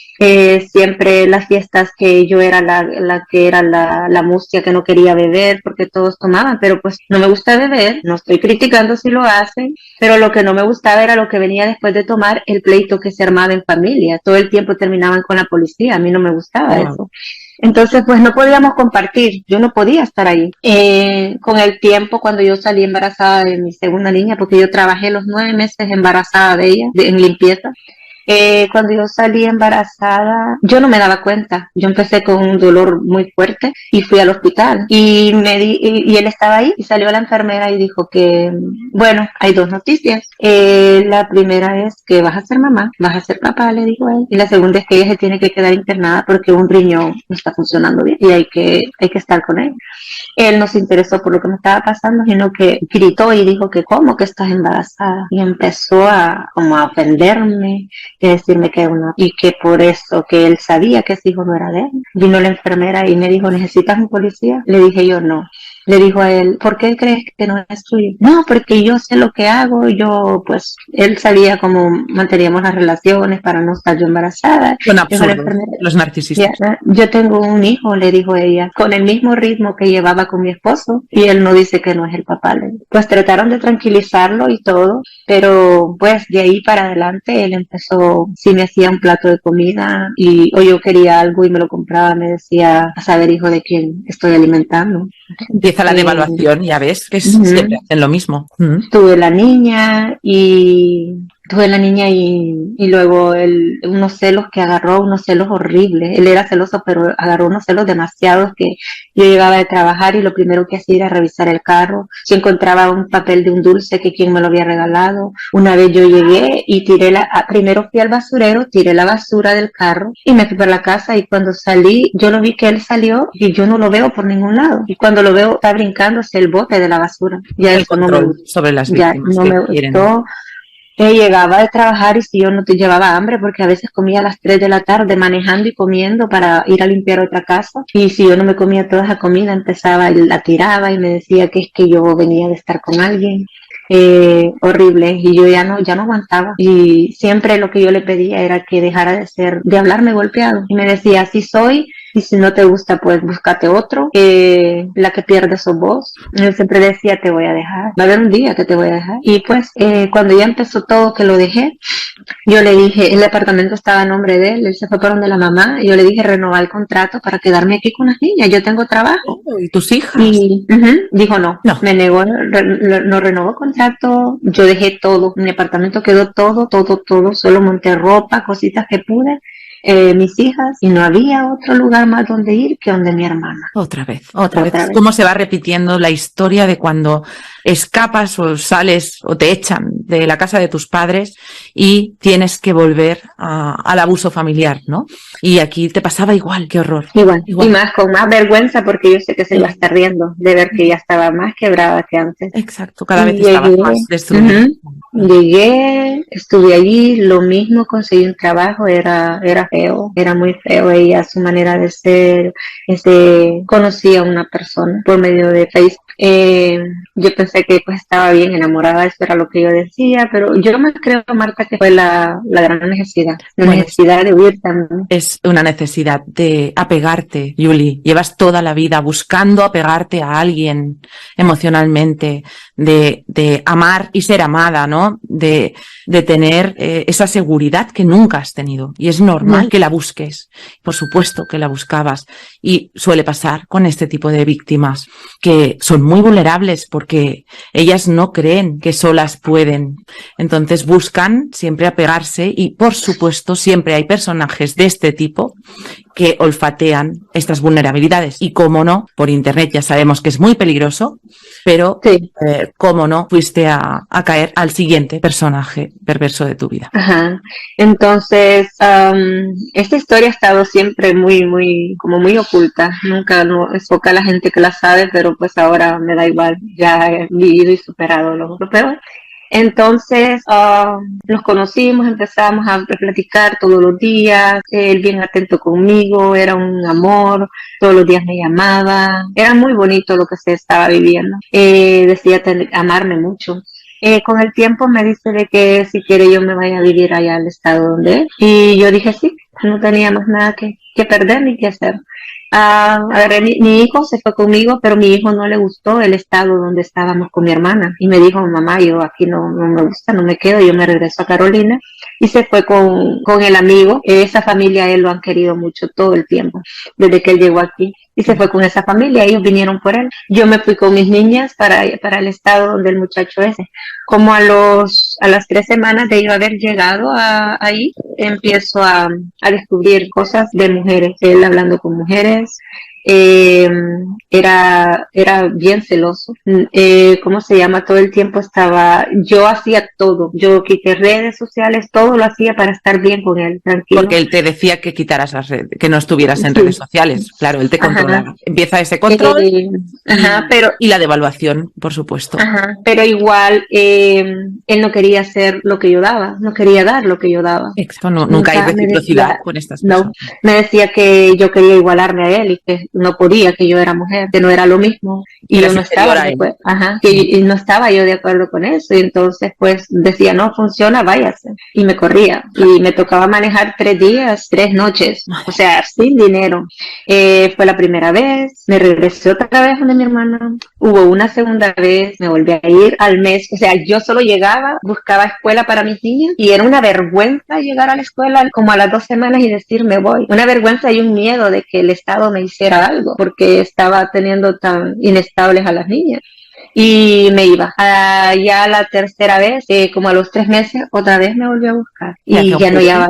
Siempre las fiestas que yo era la mustia que no quería beber, porque todos tomaban, pero pues no me gusta beber, no estoy criticando si lo hacen, pero lo que no me gustaba era lo que venía después de tomar, el pleito que se armaba en familia. Todo el tiempo terminaban con la policía, a mí no me gustaba eso. Entonces, pues no podíamos compartir, yo no podía estar ahí. Con el tiempo, cuando yo salí embarazada de mi segunda niña, porque yo trabajé los 9 meses embarazada de ella, en limpieza, cuando yo salí embarazada, yo no me daba cuenta. Yo empecé con un dolor muy fuerte y fui al hospital. Y él estaba ahí y salió la enfermera y dijo que, bueno, hay 2 noticias. La primera es que vas a ser mamá, vas a ser papá, le dijo él. Y la segunda es que ella se tiene que quedar internada porque un riñón no está funcionando bien y hay que estar con él. Él no se interesó por lo que me estaba pasando, sino que gritó y dijo que ¿cómo que estás embarazada? Y empezó a ofenderme, y decirme que y que por eso, que él sabía que ese hijo no era de él. Vino la enfermera y me dijo, ¿necesitas un policía? Le dije yo no. Le dijo a él, ¿por qué crees que no es tuyo? No, porque yo sé lo que hago, él sabía cómo manteníamos las relaciones para no estar yo embarazada. Son absurdos los narcisistas. Yo tengo un hijo, le dijo ella, con el mismo ritmo que llevaba con mi esposo, y él no dice que no es el papá. Pues trataron de tranquilizarlo y todo, pero pues de ahí para adelante él empezó, si me hacía un plato de comida o yo quería algo y me lo compraba, me decía, a saber, hijo, de quién estoy alimentando. Empieza la devaluación, ya ves, que siempre hacen lo mismo. Tuve la niña y luego unos celos que agarró, unos celos horribles. Él era celoso, pero agarró unos celos demasiados, que yo llegaba de trabajar y lo primero que hacía era revisar el carro. Si encontraba un papel de un dulce que quien me lo había regalado. Una vez yo llegué y primero fui al basurero, tiré la basura del carro y me fui para la casa, y cuando salí, yo lo vi que él salió y yo no lo veo por ningún lado. Y cuando lo veo, está brincándose el bote de la basura. Ya el control sobre las víctimas no me gustó. Llegaba de trabajar y si yo no te llevaba hambre, porque a veces comía a las 3 de la tarde manejando y comiendo para ir a limpiar otra casa, y si yo no me comía toda esa comida, empezaba y la tiraba y me decía que es que yo venía de estar con alguien. Horrible, y yo ya no aguantaba, y siempre lo que yo le pedía era que dejara de hablarme golpeado, y me decía, así soy, y si no te gusta, pues búscate otro, la que pierde sos vos. Y él siempre decía, te voy a dejar, va a haber un día que te voy a dejar. Y pues cuando ya empezó todo, que lo dejé, yo le dije, el departamento estaba a nombre de él se fue por donde la mamá, y yo le dije, renovar el contrato para quedarme aquí con las niñas, yo tengo trabajo. ¿Y tus hijas? Y dijo no, me negó, no renovó contrato, yo dejé todo, mi apartamento quedó todo, solo monté ropa, cositas que pude, mis hijas, y no había otro lugar más donde ir que donde mi hermana. Otra vez. ¿Cómo se va repitiendo la historia de cuando escapas o sales o te echan de la casa de tus padres y tienes que volver al abuso familiar, ¿no? Y aquí te pasaba igual, qué horror. Igual. Y más, con más vergüenza, porque yo sé que se iba a estar riendo de ver que ya estaba más quebrada que antes. Exacto, cada vez estaba más destruida. Llegué, estuve allí, lo mismo, conseguí un trabajo, era feo, era muy feo ella, su manera de ser. Conocí a una persona por medio de Facebook. Yo pensé que pues estaba bien enamorada, eso era lo que yo decía, pero yo me creo, Marta, que fue la gran necesidad, necesidad de huir también. Es una necesidad de apegarte, Yuli. Llevas toda la vida buscando apegarte a alguien emocionalmente, de amar y ser amada, ¿no? De tener esa seguridad que nunca has tenido. Y es normal que la busques. Por supuesto que la buscabas. Y suele pasar con este tipo de víctimas, que son muy vulnerables porque ellas no creen que solas pueden. Entonces buscan siempre apegarse, y por supuesto siempre hay personajes de este tipo que olfatean estas vulnerabilidades. Y cómo no, por internet ya sabemos que es muy peligroso, pero cómo no, fuiste a caer al siguiente personaje perverso de tu vida. Ajá. Entonces, esta historia ha estado siempre muy oculta. Nunca es poca la gente que la sabe, pero pues ahora me da igual. Ya he vivido y superado lo peor. Entonces nos conocimos, empezamos a platicar todos los días, él bien atento conmigo, era un amor, todos los días me llamaba, era muy bonito lo que se estaba viviendo, decía amarme mucho. Con el tiempo me dice de que si quiere yo me vaya a vivir allá al estado donde es, y yo dije sí, no tenía más nada que perder ni que hacer. Mi hijo se fue conmigo, pero mi hijo no le gustó el estado donde estábamos con mi hermana, y me dijo, mamá, yo aquí no me gusta, no me quedo, yo me regreso a Carolina, y se fue con el amigo. Esa familia él lo han querido mucho todo el tiempo, desde que él llegó aquí, y se fue con esa familia, ellos vinieron por él. Yo me fui con mis niñas para el estado donde el muchacho ese. Como a las 3 semanas de yo haber llegado ahí, empiezo a descubrir cosas de mujeres, él hablando con mujeres. Era bien celoso. ¿Cómo se llama? Todo el tiempo yo hacía todo, yo quité redes sociales, todo lo hacía para estar bien con él, tranquilo. Porque él te decía que quitaras las redes, que no estuvieras en redes sociales, claro, él te controlaba. Empieza ese control y la devaluación, por supuesto. Pero igual él no quería hacer lo que yo daba, no quería dar lo que yo daba. Exacto, nunca hay reciprocidad con estas personas. No, me decía que yo quería igualarme a él y que no podía, que yo era mujer, que no era lo mismo. Y yo no estaba y no estaba yo de acuerdo con eso. Y entonces pues decía, no funciona, váyase. Y me corría. Y me tocaba manejar 3 días, 3 noches. O sea, sin dinero. Fue la primera vez. Me regresé otra vez donde mi hermana. Hubo una segunda vez. Me volví a ir al mes. O sea, yo solo llegaba, buscaba escuela para mis niñas. Y era una vergüenza llegar a la escuela como a las 2 semanas y decir me voy. Una vergüenza y un miedo de que el Estado me hiciera algo. Porque estaba teniendo tan inestables a las niñas. Y me iba. Ya la tercera vez, como a los 3 meses, otra vez me volvió a buscar. Y ya no iba.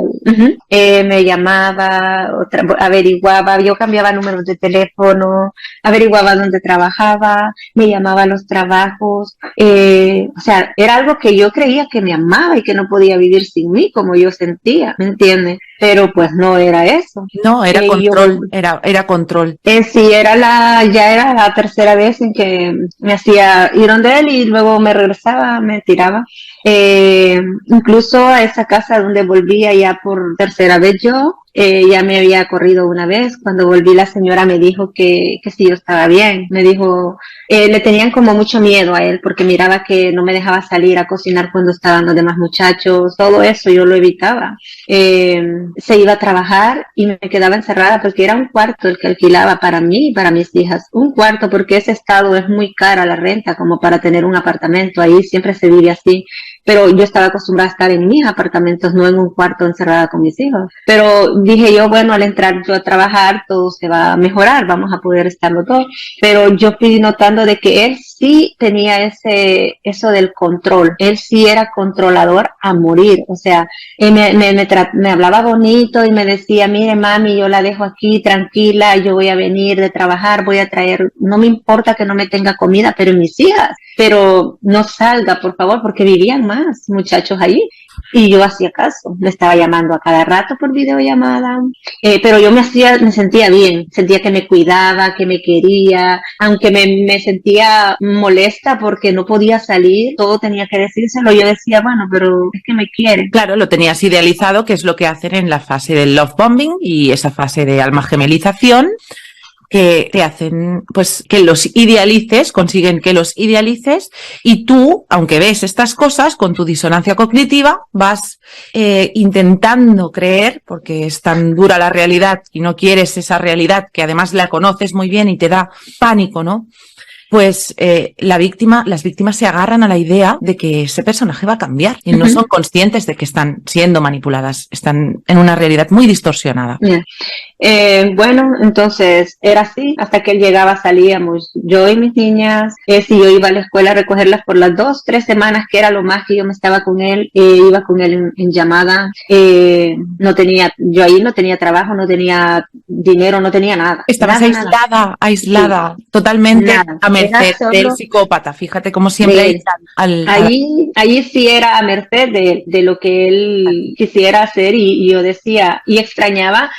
Me llamaba, averiguaba, yo cambiaba números de teléfono, averiguaba dónde trabajaba, me llamaba a los trabajos. O sea, era algo que yo creía que me amaba y que no podía vivir sin mí, como yo sentía, ¿me entiendes? Pero pues no era eso. No, era control, era control. Sí, ya era la tercera vez en que me hacía ir donde él y luego me regresaba, me tiraba. Incluso a esa casa donde volvía ya por tercera vez yo, ya me había corrido una vez. Cuando volví la señora me dijo que sí, yo estaba bien. Me dijo, le tenían como mucho miedo a él porque miraba que no me dejaba salir a cocinar cuando estaban los demás muchachos. Todo eso yo lo evitaba. Se iba a trabajar y me quedaba encerrada porque era un cuarto el que alquilaba para mí y para mis hijas. Un cuarto porque ese estado es muy cara la renta como para tener un apartamento. Ahí siempre se vive así. Pero yo estaba acostumbrada a estar en mis apartamentos, no en un cuarto encerrada con mis hijos. Pero dije yo, bueno, al entrar yo a trabajar, todo se va a mejorar, vamos a poder estar los dos. Pero yo fui notando de que él sí tenía eso del control. Él sí era controlador a morir. O sea, me hablaba bonito y me decía, mire mami, yo la dejo aquí tranquila, yo voy a venir de trabajar, voy a traer, no me importa que no me tenga comida, pero mis hijas, pero no salga, por favor, porque vivían más muchachos allí. Y yo hacía caso, le estaba llamando a cada rato por videollamada, pero yo me sentía bien, sentía que me cuidaba, que me quería, aunque me sentía molesta porque no podía salir, todo tenía que decírselo, yo decía, bueno, pero es que me quiere. Claro, lo tenías idealizado, que es lo que hacen en la fase del love bombing y esa fase de alma gemelización, que te hacen, pues, que los idealices, consiguen que los idealices y tú, aunque ves estas cosas, con tu disonancia cognitiva, vas intentando creer, porque es tan dura la realidad y no quieres esa realidad que además la conoces muy bien y te da pánico, ¿no? Pues las víctimas se agarran a la idea de que ese personaje va a cambiar y no son conscientes de que están siendo manipuladas, están en una realidad muy distorsionada. Bueno, entonces era así, hasta que él llegaba salíamos yo y mis niñas, si yo iba a la escuela a recogerlas por las 2, 3 semanas, que era lo más que yo me estaba con él, iba con él en llamada, yo ahí no tenía trabajo, no tenía dinero, no tenía nada. Estabas nada, aislada, sí, totalmente nada, a merced del psicópata, fíjate cómo siempre ahí sí era a merced de lo que él quisiera hacer y yo decía, y extrañaba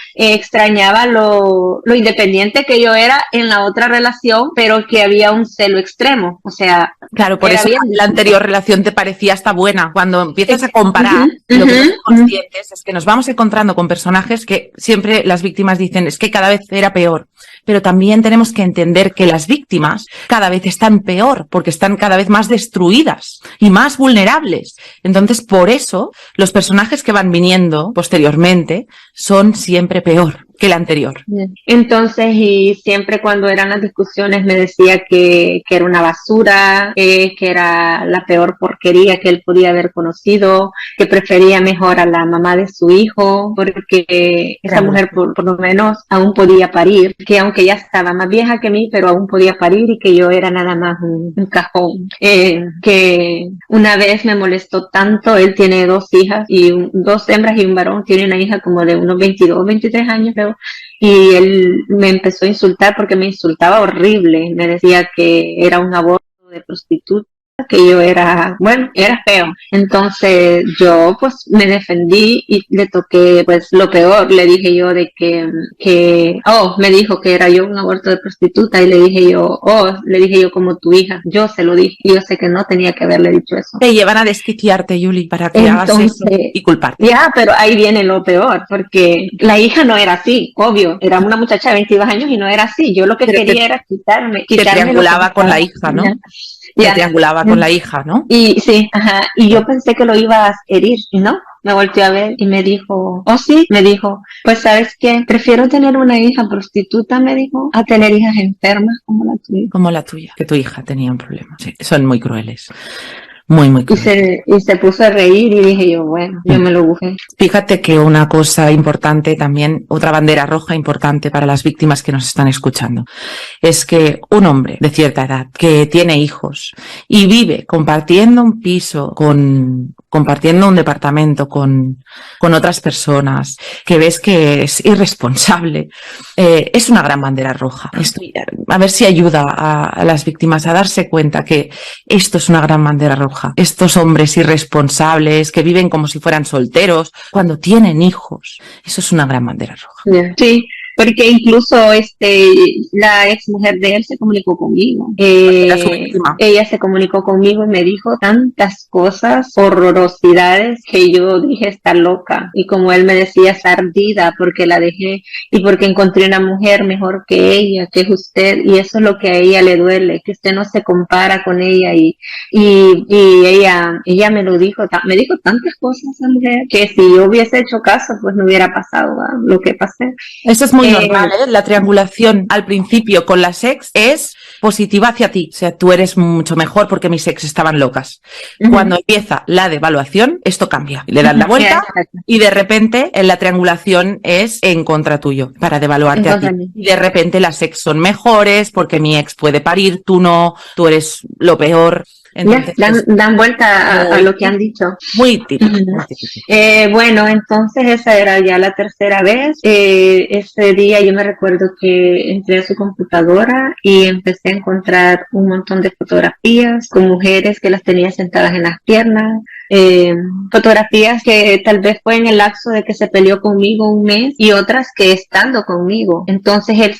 lo independiente que yo era en la otra relación, pero que había un celo extremo, o sea... Claro, por eso la anterior relación te parecía hasta buena. Cuando empiezas a comparar, lo que no son conscientes es que nos vamos encontrando con personajes que siempre las víctimas dicen es que cada vez era peor. Pero también tenemos que entender que las víctimas cada vez están peor, porque están cada vez más destruidas y más vulnerables. Entonces, por eso, los personajes que van viniendo posteriormente son siempre peor que el anterior. Entonces, y siempre cuando eran las discusiones me decía que era una basura, que era la peor porquería que él podía haber conocido, que prefería mejor a la mamá de su hijo, porque esa mujer por lo menos aún podía parir, que aunque ya estaba más vieja que mí, pero aún podía parir y que yo era nada más un cajón. Que una vez me molestó tanto, él tiene 2 hijas, 2 hembras y un varón, tiene una hija como de unos 22, 23 años, creo. Y él me empezó a insultar porque me insultaba horrible, me decía que era un aborto de prostituta, que yo era, bueno, era feo. Entonces yo pues me defendí y le toqué pues lo peor. Le dije yo de me dijo que era yo un aborto de prostituta y le dije yo como tu hija. Yo se lo dije y yo sé que no tenía que haberle dicho eso. Te llevan a desquiciarte, Yuli, para que hagas eso y culparte. Ya, pero ahí viene lo peor, porque la hija no era así, obvio. Era una muchacha de 22 años y no era así. Yo lo que quería era quitarme. Te triangulaba con la hija, ¿no? Te triangulaba con la hija, ¿no? Y sí, ajá. Y yo pensé que lo iba a herir, y no. Me volteó a ver y me dijo, me dijo, pues ¿sabes qué? Prefiero tener una hija prostituta, me dijo, a tener hijas enfermas como la tuya. Como la tuya, que tu hija tenía un problema. Sí, son muy crueles. Muy, muy crueles. Y se puso a reír y dije yo, bueno, yo me lo busqué. Fíjate que una cosa importante también, otra bandera roja importante para las víctimas que nos están escuchando, es que un hombre de cierta edad que tiene hijos y vive compartiendo un piso, compartiendo un departamento con otras personas, que ves que es irresponsable, es una gran bandera roja. A ver si ayuda a las víctimas a darse cuenta que esto es una gran bandera roja. Estos hombres irresponsables que viven como si fueran solteros cuando tienen hijos, eso es una gran bandera roja. Sí. Porque incluso la ex mujer de él se comunicó conmigo. Ella se comunicó conmigo y me dijo tantas cosas, horrorosidades, que yo dije, está loca. Y como él me decía, está ardida porque la dejé y porque encontré una mujer mejor que ella, que es usted. Y eso es lo que a ella le duele, que usted no se compara con ella. Y ella me lo dijo, me dijo tantas cosas a mujer, que si yo hubiese hecho caso, pues no hubiera pasado lo que pasé. Eso es muy normal, ¿eh? La triangulación al principio con las ex es positiva hacia ti. O sea, tú eres mucho mejor porque mis ex estaban locas. Cuando empieza la devaluación, esto cambia. Le dan la vuelta y de repente en la triangulación es en contra tuyo para devaluarte a ti. Y de repente las ex son mejores porque mi ex puede parir, tú no, tú eres lo peor. Entonces, dan vuelta a lo que han dicho. Muy típico. Bueno, entonces esa era ya la tercera vez. Ese día yo me recuerdo que entré a su computadora y empecé a encontrar un montón de fotografías con mujeres que las tenía sentadas en las piernas. Fotografías que tal vez fue en el lapso de que se peleó conmigo un mes y otras que estando conmigo. Entonces él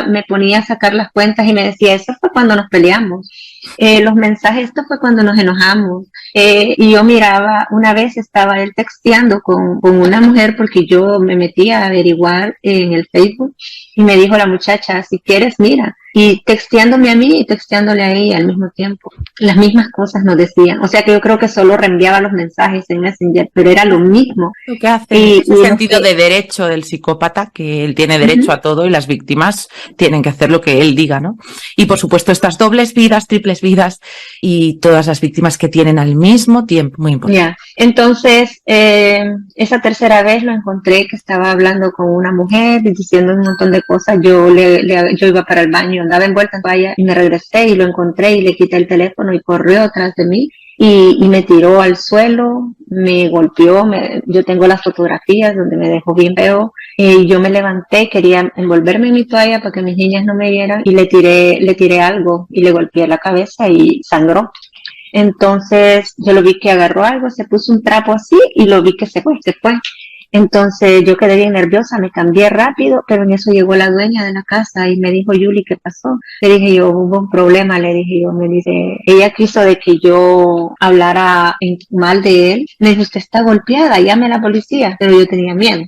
me ponía a sacar las cuentas y me decía, eso fue cuando nos peleamos. Los mensajes, esto fue cuando nos enojamos. Y yo miraba, una vez estaba él texteando con una mujer porque yo me metí a averiguar en el Facebook y me dijo la muchacha, si quieres, mira. Y texteándome a mí y texteándole a ella al mismo tiempo. Las mismas cosas nos decían. O sea que yo creo que solo reenviaba los mensajes en Messenger, pero era lo mismo. Lo que hace ese sentido de derecho del psicópata, que él tiene derecho a todo y las víctimas tienen que hacer lo que él diga, ¿no? Y por supuesto estas dobles vidas, triples vidas y todas las víctimas que tienen al mismo tiempo. Muy importante. Entonces, esa tercera vez lo encontré que estaba hablando con una mujer y diciendo un montón de cosas. Yo iba para el baño, andaba envuelta en toalla y me regresé y lo encontré y le quité el teléfono y corrió atrás de mí y me tiró al suelo, me golpeó, yo tengo las fotografías donde me dejó bien feo, yo me levanté, quería envolverme en mi toalla para que mis niñas no me vieran y le tiré algo y le golpeé la cabeza y sangró. Entonces yo lo vi que agarró algo, se puso un trapo así y lo vi que se fue. Entonces yo quedé bien nerviosa, me cambié rápido, pero en eso llegó la dueña de la casa y me dijo, Yuli, ¿qué pasó? Le dije yo, hubo un problema, le dije yo, me dice, ella quiso de que yo hablara mal de él. Me dijo, usted está golpeada, llame a la policía. Pero yo tenía miedo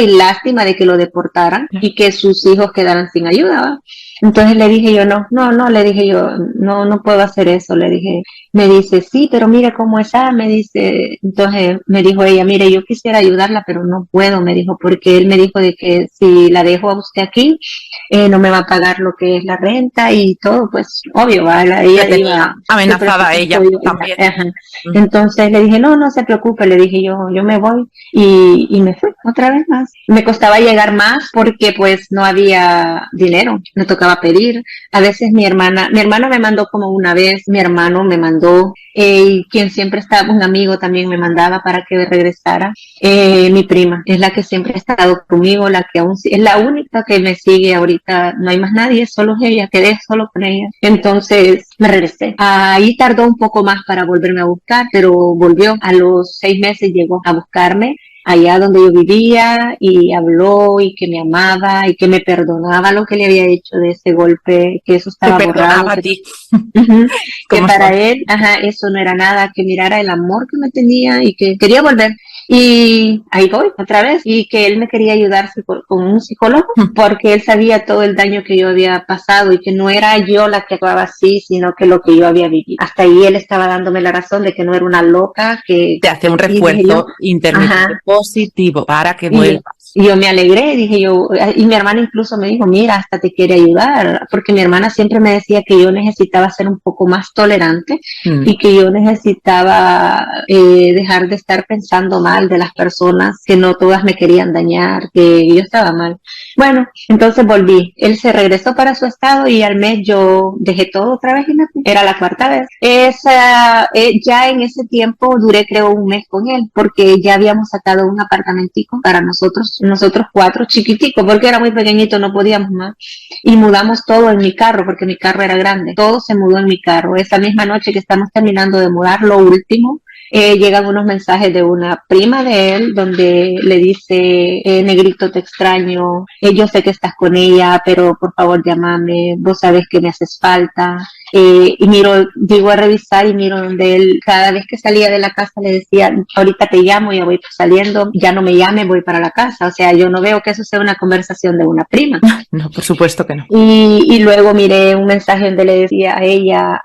y lástima de que lo deportaran y que sus hijos quedaran sin ayuda, ¿va? Entonces le dije yo, no, le dije yo, no puedo hacer eso, le dije. Me dice, sí, pero mire cómo está, me dice. Entonces me dijo ella, mire, yo quisiera ayudarla, pero no puedo, me dijo, porque él me dijo de que si la dejo a usted aquí, no me va a pagar lo que es la renta y todo, pues obvio, ella iba amenazada a ella también. Entonces le dije, no se preocupe, le dije yo me voy y me fui otra vez más. Me costaba llegar más porque pues no había dinero, me tocaba a pedir. A veces mi hermana me mandó como una vez, mi hermano me mandó, quien siempre estaba, un amigo también me mandaba para que regresara. Mi prima es la que siempre ha estado conmigo, la que aún es la única que me sigue ahorita, no hay más nadie, solo ella, quedé solo con ella. Entonces me regresé. Ahí tardó un poco más para volverme a buscar, pero volvió. A los 6 meses llegó a buscarme allá donde yo vivía y habló y que me amaba y que me perdonaba lo que le había hecho de ese golpe, que eso estaba borrado. A ti. Que para él, eso no era nada, que mirara el amor que me tenía y que quería volver. Y ahí voy otra vez, y que él me quería ayudar con un psicólogo porque él sabía todo el daño que yo había pasado y que no era yo la que actuaba así, sino que lo que yo había vivido. Hasta ahí él estaba dándome la razón de que no era una loca, que te hace un refuerzo intermitente positivo para que vuelvas. Y yo me alegré, dije yo, y mi hermana incluso me dijo, mira, hasta te quiere ayudar, porque mi hermana siempre me decía que yo necesitaba ser un poco más tolerante y que yo necesitaba dejar de estar pensando mal de las personas, que no todas me querían dañar, que yo estaba mal. Bueno, entonces volví, él se regresó para su estado y al mes yo dejé todo otra vez y me fui. Era la 4ª vez. Ya en ese tiempo duré creo un mes con él, porque ya habíamos sacado un apartamentico para nosotros 4, chiquitico, porque era muy pequeñito, no podíamos más, y mudamos todo en mi carro, porque mi carro era grande, todo se mudó en mi carro. Esa misma noche que estamos terminando de mudar, lo último, llegan unos mensajes de una prima de él, donde le dice, negrito, te extraño, yo sé que estás con ella, pero por favor llámame, vos sabes que me haces falta. Y digo a revisar y miro donde él, cada vez que salía de la casa le decía, ahorita te llamo, ya voy saliendo, ya no me llame, voy para la casa. O sea, yo no veo que eso sea una conversación de una prima. No, por supuesto que no. Y luego miré un mensaje donde le decía a ella,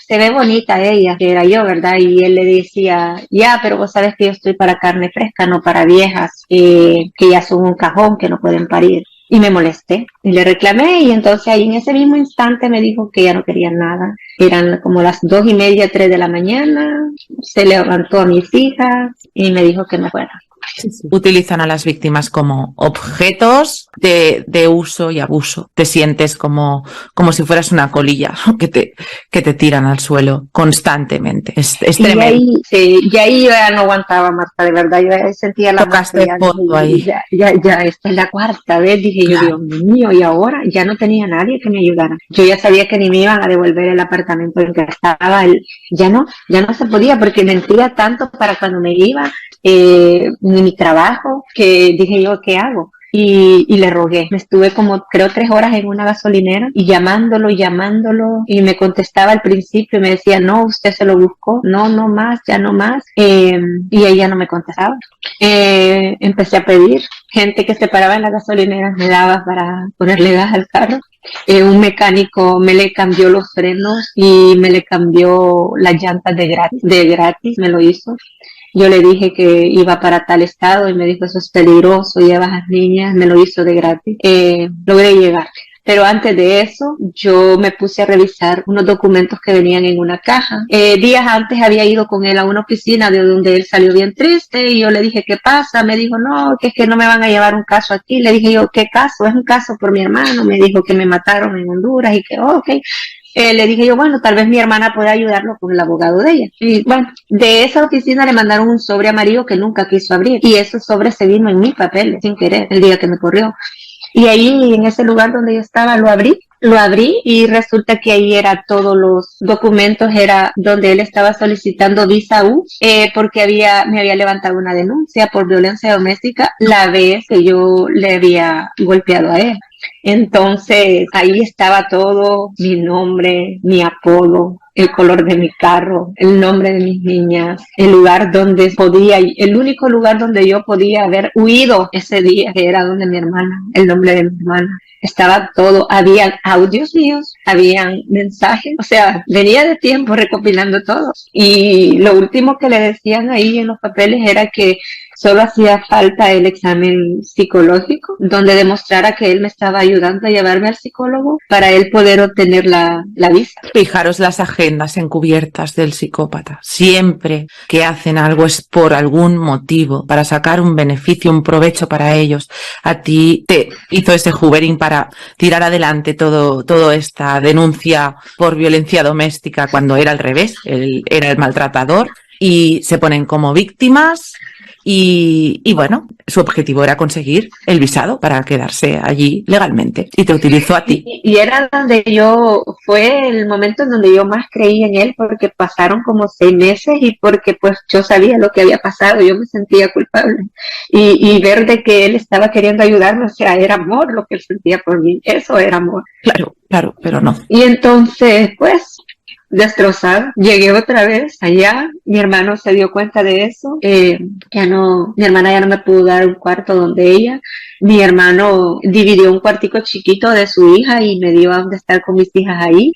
se ve bonita ella, que era yo, ¿verdad? Y él le decía, ya, pero vos sabes que yo estoy para carne fresca, no para viejas, que ya son un cajón, que no pueden parir. Y me molesté y le reclamé, y entonces ahí en ese mismo instante me dijo que ya no quería nada. Eran como las 2:30, 3 de la mañana, se levantó a mis hijas y me dijo que me fuera. Sí. Utilizan a las víctimas como objetos de uso y abuso. Te sientes como si fueras una colilla, ¿no? que te tiran al suelo constantemente. Es tremendo. Y ahí yo ya no aguantaba, Marta, de verdad. Yo ya sentía la tocaste fondo ahí. Ya, esta es la 4ª vez, dije yo, Dios mío, y ahora ya no tenía nadie que me ayudara. Yo ya sabía que ni me iban a devolver el apartamento en que estaba. Ya no se podía, porque mentía tanto para cuando me iba, mi trabajo, que dije yo, ¿qué hago? Y le rogué. Me estuve como, creo, 3 horas en una gasolinera y llamándolo, y me contestaba al principio y me decía, no, usted se lo buscó, no más, ya no más. Y ella no me contestaba. Empecé a pedir. Gente que se paraba en la gasolinera me daba para ponerle gas al carro. Un mecánico me le cambió los frenos y me le cambió las llantas de gratis, me lo hizo. Yo le dije que iba para tal estado y me dijo, eso es peligroso, llevas a las niñas, me lo hizo de gratis. Logré llegar. Pero antes de eso, yo me puse a revisar unos documentos que venían en una caja. Días antes había ido con él a una oficina de donde él salió bien triste, y yo le dije, ¿qué pasa? Me dijo, no, que es que no me van a llevar un caso aquí. Le dije yo, ¿qué caso? Es un caso por mi hermano. Me dijo que me mataron en Honduras y que, ok. Le dije yo, bueno, tal vez mi hermana pueda ayudarlo con el abogado de ella. Y bueno, de esa oficina le mandaron un sobre amarillo que nunca quiso abrir, y ese sobre se vino en mis papeles sin querer el día que me corrió. Y ahí, en ese lugar donde yo estaba, lo abrí y resulta que ahí era todos los documentos, era donde él estaba solicitando visa U, porque me había levantado una denuncia por violencia doméstica la vez que yo le había golpeado a él. Entonces ahí estaba todo, mi nombre, mi apodo, el color de mi carro, el nombre de mis niñas, el único lugar donde yo podía haber huido ese día, que era donde mi hermana, el nombre de mi hermana. Estaba todo, habían audios míos, habían mensajes, o sea, venía de tiempo recopilando todo. Y lo último que le decían ahí en los papeles era que Solo hacía falta el examen psicológico, donde demostrara que él me estaba ayudando a llevarme al psicólogo para él poder obtener la visa. Fijaros las agendas encubiertas del psicópata. Siempre que hacen algo es por algún motivo, para sacar un beneficio, un provecho para ellos. A ti te hizo ese hoovering para tirar adelante toda esta denuncia por violencia doméstica cuando era al revés, él era el maltratador, y se ponen como víctimas. Y bueno, su objetivo era conseguir el visado para quedarse allí legalmente, y te utilizó a ti. Y era fue el momento en donde yo más creí en él, porque pasaron como 6 meses y porque pues yo sabía lo que había pasado, yo me sentía culpable. Y ver de que él estaba queriendo ayudarme, o sea, era amor lo que él sentía por mí, eso era amor. Claro, pero no. Y entonces, pues, destrozada, llegué otra vez allá, mi hermano se dio cuenta de eso, mi hermana ya no me pudo dar un cuarto donde ella, mi hermano dividió un cuartico chiquito de su hija y me dio a donde estar con mis hijas ahí.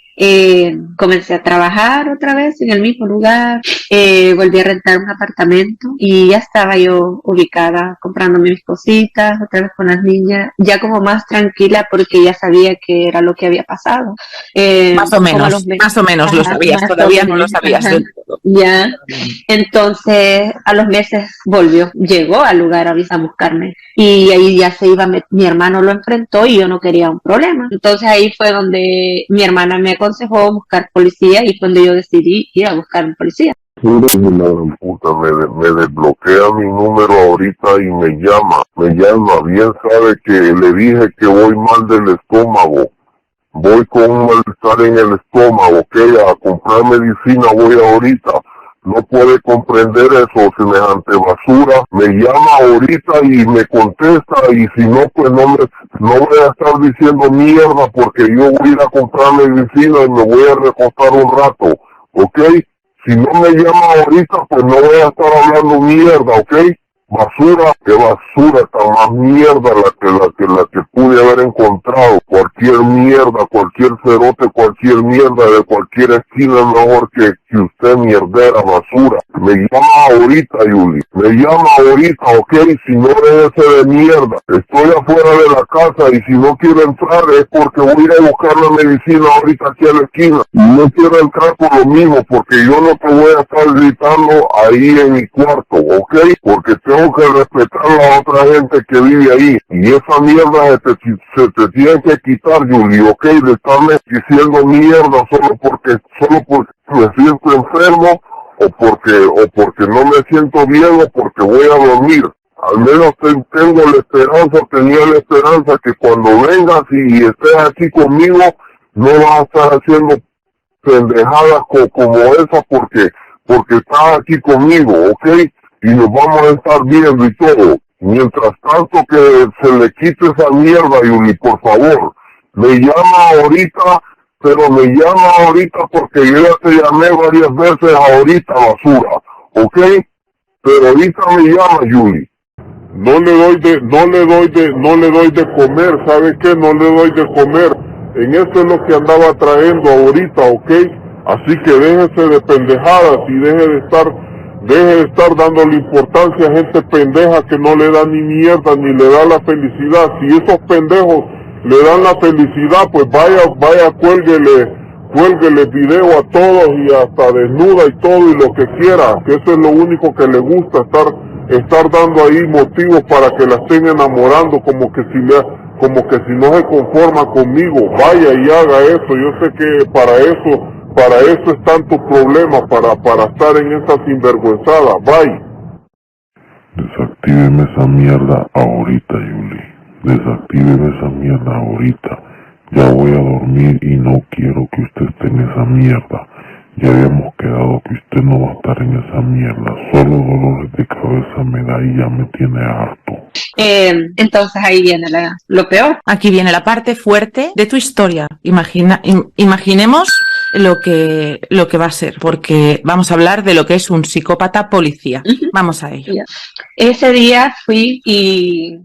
Comencé a trabajar otra vez en el mismo lugar, volví a rentar un apartamento y ya estaba yo ubicada comprándome mis cositas, otra vez con las niñas, ya como más tranquila porque ya sabía que era lo que había pasado. Más o menos lo sabías, todavía no lo sabías del todo. Ya, entonces a los meses llegó al lugar a buscarme y ahí ya se iba, mi hermano lo enfrentó y yo no quería un problema. Entonces ahí fue donde mi hermana me aconsejó buscar policía y fue donde yo decidí ir a buscar un policía. Me desbloquea mi número ahorita y me llama, bien sabe que le dije que voy mal del estómago, voy con un malestar en el estómago, a comprar medicina voy ahorita. No puede comprender eso, semejante basura. Me llama ahorita y me contesta, y si no, pues no voy a estar diciendo mierda, porque yo voy a ir a comprar medicina y me voy a recostar un rato, ¿ok? Si no me llama ahorita, pues no voy a estar hablando mierda, ¿ok? Basura, qué basura, tan más mierda la que pude haber encontrado. Cualquier mierda, cualquier cerote, cualquier mierda de cualquier esquina es mejor que usted mierdera, basura. Me llama ahorita, Yuli. Me llama ahorita, ¿ok? Si no eres ese de mierda. Estoy afuera de la casa y si no quiero entrar es porque voy a ir a buscar la medicina ahorita aquí a la esquina. Y no quiero entrar por lo mismo, porque yo no te voy a estar gritando ahí en mi cuarto, ¿ok? Porque tengo que respetar a la otra gente que vive ahí. Y esa mierda se te tiene que quitar, Yuli, ¿ok? De estarme diciendo mierda solo porque me siento enfermo, o porque no me siento bien, o porque voy a dormir. Al menos tenía la esperanza que cuando vengas y estés aquí conmigo, no vas a estar haciendo pendejadas como esa porque estás aquí conmigo, ¿ok? Y nos vamos a estar viendo y todo. Mientras tanto que se le quite esa mierda, Yuli, por favor. Me llama ahorita, pero me llama ahorita porque yo ya te llamé varias veces ahorita, basura, ¿ok? Pero ahorita me llama, Yuli. No le doy de comer, ¿sabe qué? No le doy de comer. En eso es lo que andaba trayendo ahorita, ¿ok? Así que déjese de pendejadas y deje de estar dándole importancia a gente pendeja que no le da ni mierda ni le da la felicidad. Si esos pendejos le dan la felicidad, pues vaya, cuélguele video a todos y hasta desnuda y todo y lo que quiera, que eso es lo único que le gusta, estar dando ahí motivos para que la estén enamorando, como que si no se conforma conmigo. Vaya y haga eso. Yo sé que para eso es tanto problema, para estar en esa sinvergüenzada. Bye. Desactíveme esa mierda ahorita, Yuli. Desactíveme esa mierda ahorita. Ya voy a dormir y no quiero que usted esté en esa mierda. Ya habíamos quedado que usted no va a estar en esa mierda. Solo dolores de cabeza me da y ya me tiene harto. Entonces ahí viene lo peor. Aquí viene la parte fuerte de tu historia. Imaginemos lo que va a ser, porque vamos a hablar de lo que es un psicópata policía. Vamos a ello. Ese día fui y